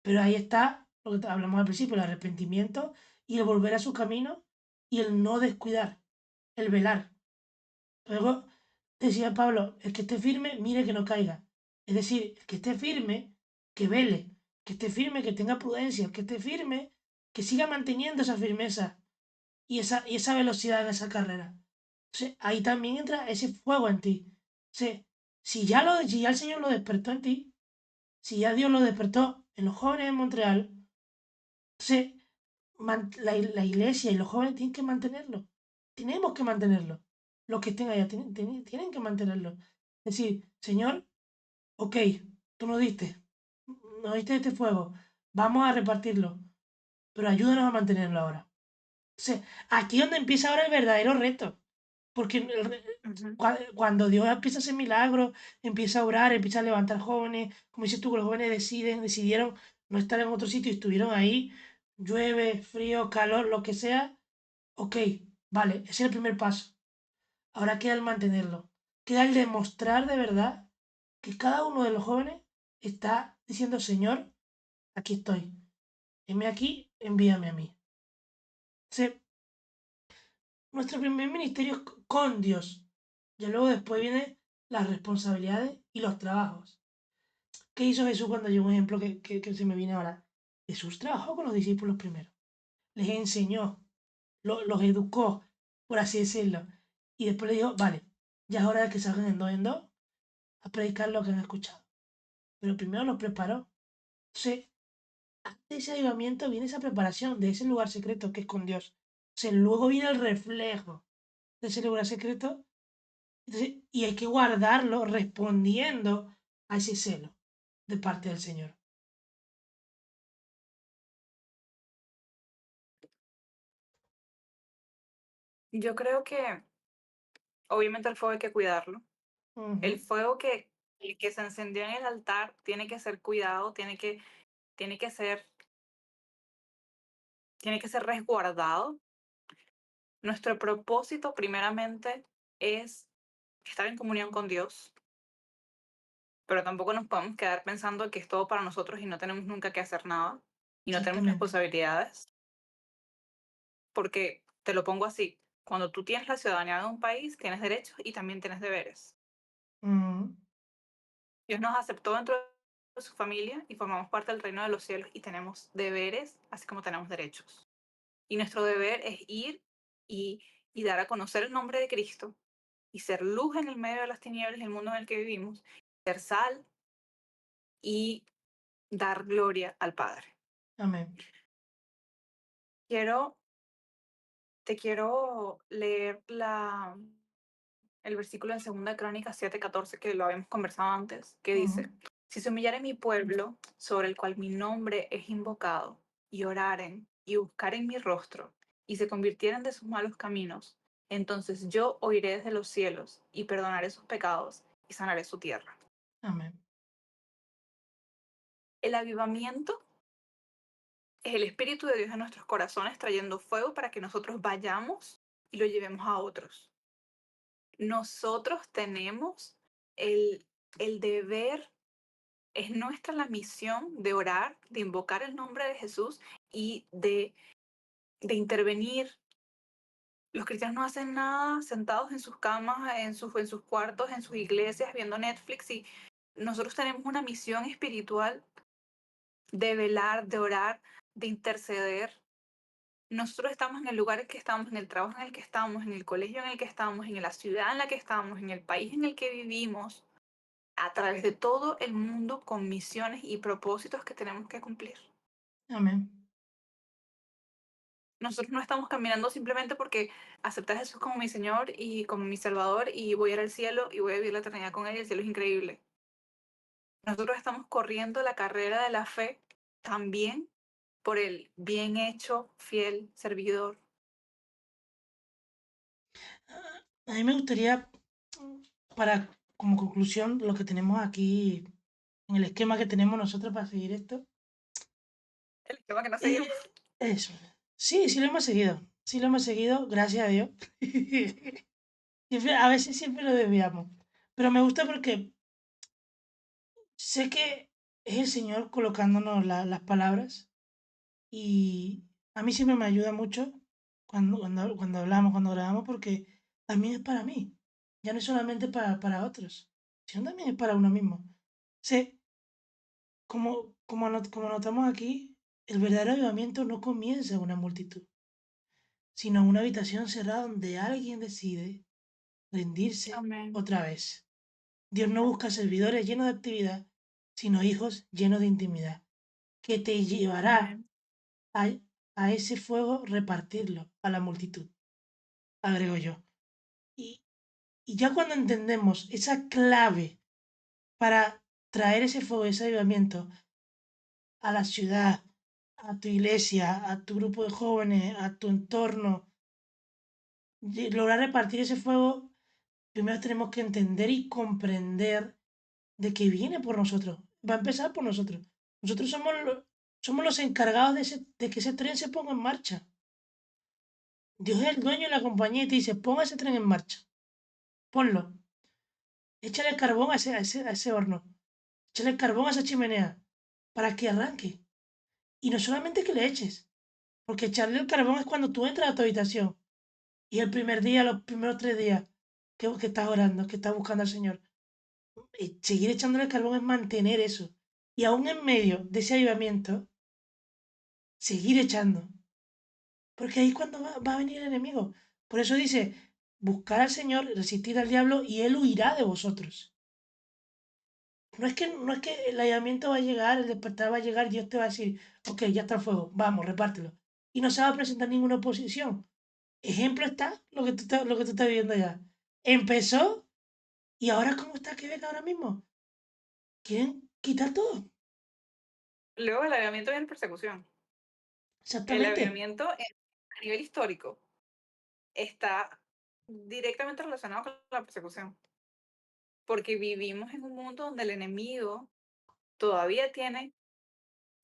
Speaker 1: Pero ahí está lo que hablamos al principio, el arrepentimiento y el volver a su camino y el no descuidar, el velar. Luego decía Pablo, el que esté firme, mire que no caiga. Es decir, el que esté firme, que vele, que esté firme, que tenga prudencia, el que esté firme, que siga manteniendo esa firmeza y esa velocidad en esa carrera. Ahí también entra ese fuego en ti. Si ya el Señor lo despertó en ti, si ya Dios lo despertó en los jóvenes de Montreal, entonces la iglesia y los jóvenes tienen que mantenerlo. Tenemos que mantenerlo. Los que estén allá tienen que mantenerlo. Es decir, Señor, ok, tú nos diste este fuego, vamos a repartirlo, pero ayúdanos a mantenerlo ahora. Aquí es donde empieza ahora el verdadero reto. Porque
Speaker 2: Ujú.
Speaker 1: cuando Dios empieza a hacer milagros, empieza a orar, empieza a levantar jóvenes, como dices tú, que los jóvenes decidieron no estar en otro sitio y estuvieron ahí, llueve, frío, calor, lo que sea, ok, vale, ese es el primer paso. Ahora queda el mantenerlo, queda el demostrar de verdad que cada uno de los jóvenes está diciendo, Señor, aquí estoy, heme aquí, envíame a mí. Entonces, nuestro primer ministerio es con Dios. Ya luego después vienen las responsabilidades y los trabajos. ¿Qué hizo Jesús cuando llegó un ejemplo que se me viene ahora? Jesús trabajó con los discípulos primero. Les enseñó, los educó, por así decirlo. Y después le dijo, vale, ya es hora de que salgan en dos a predicar lo que han escuchado. Pero primero los preparó. Entonces, antes de ese avivamiento viene esa preparación de ese lugar secreto que es con Dios. Luego viene el reflejo de ese lugar secreto. Entonces, y hay que guardarlo respondiendo a ese celo de parte del Señor.
Speaker 2: Yo creo que obviamente el fuego hay que cuidarlo. El
Speaker 1: Ujú.
Speaker 2: fuego que se encendió en el altar tiene que ser cuidado, tiene que ser, tiene que ser resguardado. Nuestro propósito primeramente es estar en comunión con Dios, pero tampoco nos podemos quedar pensando que es todo para nosotros y no tenemos nunca que hacer nada y no tenemos
Speaker 1: Exactamente.
Speaker 2: responsabilidades, porque te lo pongo así, cuando tú tienes la ciudadanía de un país, tienes derechos y también tienes deberes.
Speaker 1: Ujú.
Speaker 2: Dios nos aceptó dentro de su familia y formamos parte del reino de los cielos y tenemos deberes, así como tenemos derechos. Y nuestro deber es ir y, y dar a conocer el nombre de Cristo y ser luz en el medio de las tinieblas del mundo en el que vivimos, ser sal y dar gloria al Padre.
Speaker 1: Amén.
Speaker 2: Quiero, te quiero leer el versículo en 2 Crónicas 7:14 que lo habíamos conversado antes, que
Speaker 1: Ujú.
Speaker 2: dice, si se humillare mi pueblo, sobre el cual mi nombre es invocado, y oraren y buscaren mi rostro, y se convirtieren de sus malos caminos, entonces yo oiré desde los cielos y perdonaré sus pecados y sanaré su tierra.
Speaker 1: Amén.
Speaker 2: El avivamiento es el Espíritu de Dios en nuestros corazones trayendo fuego para que nosotros vayamos y lo llevemos a otros. Nosotros tenemos el, el deber, es nuestra la misión de orar, de invocar el nombre de Jesús y de intervenir. Los cristianos no hacen nada sentados en sus camas, en sus cuartos, en sus iglesias, viendo Netflix y nosotros tenemos una misión espiritual de velar, de orar, de interceder. Nosotros estamos en el lugar en el que estamos, en el trabajo en el que estamos, en el colegio en el que estamos, en la ciudad en la que estamos, en el país en el que vivimos. a través de todo el mundo con misiones y propósitos que tenemos que cumplir.
Speaker 1: Amén.
Speaker 2: Nosotros no estamos caminando simplemente porque acepté a Jesús como mi Señor y como mi Salvador y voy a ir al cielo y voy a vivir la eternidad con Él y el cielo es increíble. Nosotros estamos corriendo la carrera de la fe también por el bien hecho, fiel servidor.
Speaker 1: A mí me gustaría, para como conclusión, lo que tenemos aquí en el esquema que tenemos nosotros para seguir esto,
Speaker 2: El esquema que no
Speaker 1: eh,
Speaker 2: seguimos.
Speaker 1: eso. Sí, sí lo hemos seguido. Sí lo hemos seguido, gracias a Dios. Siempre, a veces siempre lo desviamos. Pero me gusta porque sé que es el Señor colocándonos las palabras y a mí siempre me ayuda mucho cuando hablamos, cuando grabamos, porque también es para mí. Ya no es solamente para otros, sino también es para uno mismo. Sé, como notamos aquí, el verdadero avivamiento no comienza en una multitud, sino en una habitación cerrada donde alguien decide rendirse
Speaker 2: Amén.
Speaker 1: otra vez. Dios no busca servidores llenos de actividad, sino hijos llenos de intimidad, que te llevará
Speaker 2: Amén.
Speaker 1: a, a ese fuego repartirlo a la multitud, agrego yo. Y, y ya cuando entendemos esa clave para traer ese fuego, ese avivamiento a la ciudad, a tu iglesia, a tu grupo de jóvenes, a tu entorno, lograr repartir ese fuego, primero tenemos que entender y comprender de que viene por nosotros. Va a empezar por nosotros. Nosotros somos los encargados de que ese tren se ponga en marcha. Dios es el dueño de la compañía y te dice, ponga ese tren en marcha. Ponlo. Échale carbón a ese horno. Échale carbón a esa chimenea para que arranque. Y no solamente que le eches, porque echarle el carbón es cuando tú entras a tu habitación. Y el primer día, los primeros 3 días que estás orando, que estás buscando al Señor. Seguir echándole carbón es mantener eso. Y aún en medio de ese avivamiento, seguir echando. Porque ahí es cuando va a venir el enemigo. Por eso dice, buscar al Señor, resistir al diablo y él huirá de vosotros. No es que el allanamiento va a llegar, el despertar va a llegar, Dios te va a decir, ok, ya está el fuego, vamos, repártelo. Y no se va a presentar ninguna oposición. Ejemplo está lo que tú estás viendo ya. Empezó y ahora cómo está Quebec ahora mismo. Quieren quitar todo.
Speaker 2: Luego del avivamiento viene persecución. El
Speaker 1: Exactamente.
Speaker 2: avivamiento a nivel histórico está directamente relacionado con la persecución, porque vivimos en un mundo donde el enemigo todavía tiene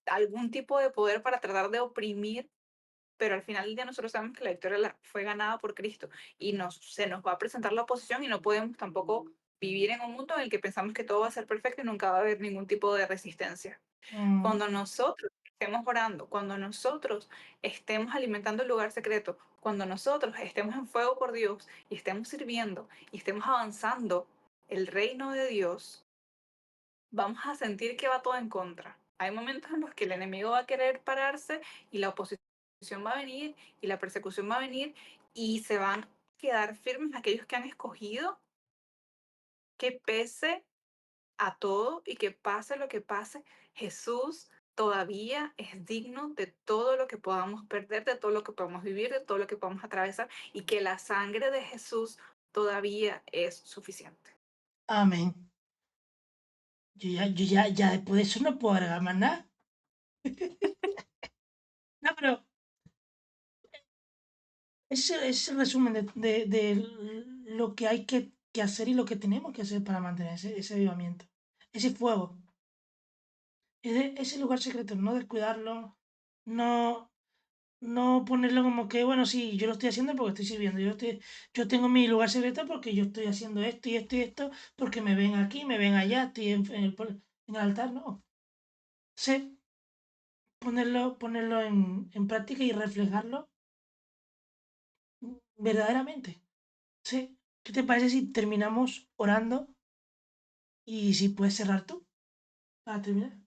Speaker 2: algún tipo de poder para tratar de oprimir, pero al final del día nosotros sabemos que la victoria fue ganada por Cristo y se nos va a presentar la oposición y no podemos tampoco vivir en un mundo en el que pensamos que todo va a ser perfecto y nunca va a haber ningún tipo de resistencia.
Speaker 1: Mm,
Speaker 2: Cuando nosotros estemos orando, cuando nosotros estemos alimentando el lugar secreto, cuando nosotros estemos en fuego por Dios y estemos sirviendo y estemos avanzando el reino de Dios, vamos a sentir que va todo en contra. Hay momentos en los que el enemigo va a querer pararse y la oposición va a venir y la persecución va a venir y se van a quedar firmes aquellos que han escogido que pese a todo y que pase lo que pase, Jesús todavía es digno de todo lo que podamos perder, de todo lo que podamos vivir, de todo lo que podamos atravesar y que la sangre de Jesús todavía es suficiente.
Speaker 1: amén. Ya después de eso no puedo agregar más nada. No, pero ese es el resumen de lo que hay que hacer y lo que tenemos que hacer para mantener ese avivamiento. Ese fuego. Ese lugar secreto, no descuidarlo, no, no ponerlo como que, bueno, sí, yo lo estoy haciendo porque estoy sirviendo. Yo tengo mi lugar secreto porque yo estoy haciendo esto y esto y esto, porque me ven aquí, me ven allá, estoy en el altar, no. Sé ponerlo en práctica y reflejarlo verdaderamente. Sí. ¿Qué te parece si terminamos orando y si puedes cerrar tú para terminar?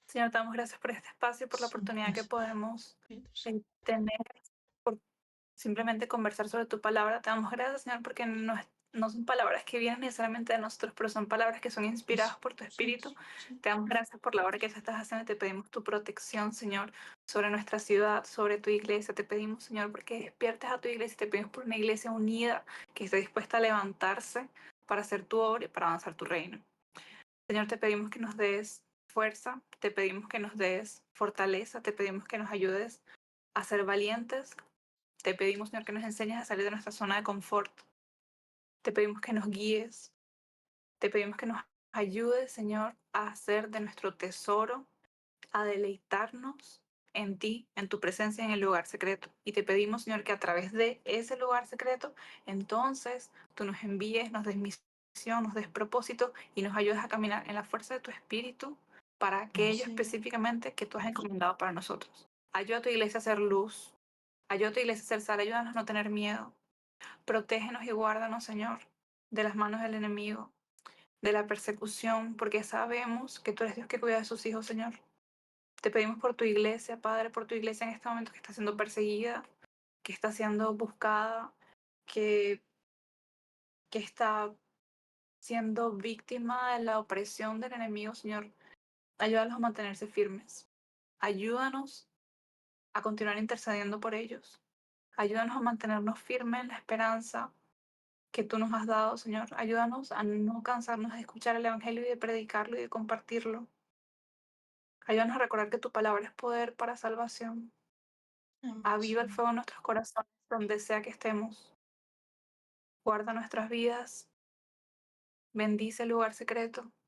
Speaker 2: Señor, te damos gracias por este espacio, por la
Speaker 1: Somos
Speaker 2: oportunidad que
Speaker 1: gracias.
Speaker 2: podemos
Speaker 1: Bendito
Speaker 2: tener, por simplemente conversar sobre tu palabra. Te damos gracias, Señor, porque no son palabras que vienen necesariamente de nosotros, pero son palabras que son inspiradas
Speaker 1: Eso,
Speaker 2: por tu
Speaker 1: sí,
Speaker 2: espíritu.
Speaker 1: sí, sí.
Speaker 2: Te damos gracias por la obra que tú estás haciendo y te pedimos tu protección, Señor, sobre nuestra ciudad, sobre tu iglesia. Te pedimos, Señor, porque despiertes a tu iglesia y te pedimos por una iglesia unida que esté dispuesta a levantarse para hacer tu obra y para avanzar tu reino. Señor, te pedimos que nos des fuerza, te pedimos que nos des fortaleza, te pedimos que nos ayudes a ser valientes. Te pedimos, Señor, que nos enseñes a salir de nuestra zona de confort. Te pedimos que nos guíes. Te pedimos que nos ayudes, Señor, a hacer de nuestro tesoro, a deleitarnos en ti, en tu presencia en el lugar secreto. Y te pedimos, Señor, que a través de ese lugar secreto, entonces tú nos envíes, nos des misión, nos des propósito y nos ayudes a caminar en la fuerza de tu espíritu para aquello
Speaker 1: Así,
Speaker 2: específicamente que tú has encomendado para nosotros. Ayuda a tu iglesia a ser luz, ayuda a tu iglesia a ser sal, ayúdanos a no tener miedo. Protégenos y guárdanos, Señor, de las manos del enemigo, de la persecución, porque sabemos que tú eres Dios que cuida de sus hijos, Señor. Te pedimos por tu iglesia, Padre, por tu iglesia en este momento que está siendo perseguida, que está siendo buscada, que, que está siendo víctima de la opresión del enemigo, Señor. Ayúdalos a mantenerse firmes. Ayúdanos a continuar intercediendo por ellos. Ayúdanos a mantenernos firmes en la esperanza que tú nos has dado, Señor. Ayúdanos a no cansarnos de escuchar el Evangelio y de predicarlo y de compartirlo. Ayúdanos a recordar que tu palabra es poder para salvación.
Speaker 1: amén,
Speaker 2: Aviva el
Speaker 1: Señor.
Speaker 2: fuego en nuestros corazones donde sea que estemos. Guarda nuestras vidas. Bendice el lugar secreto.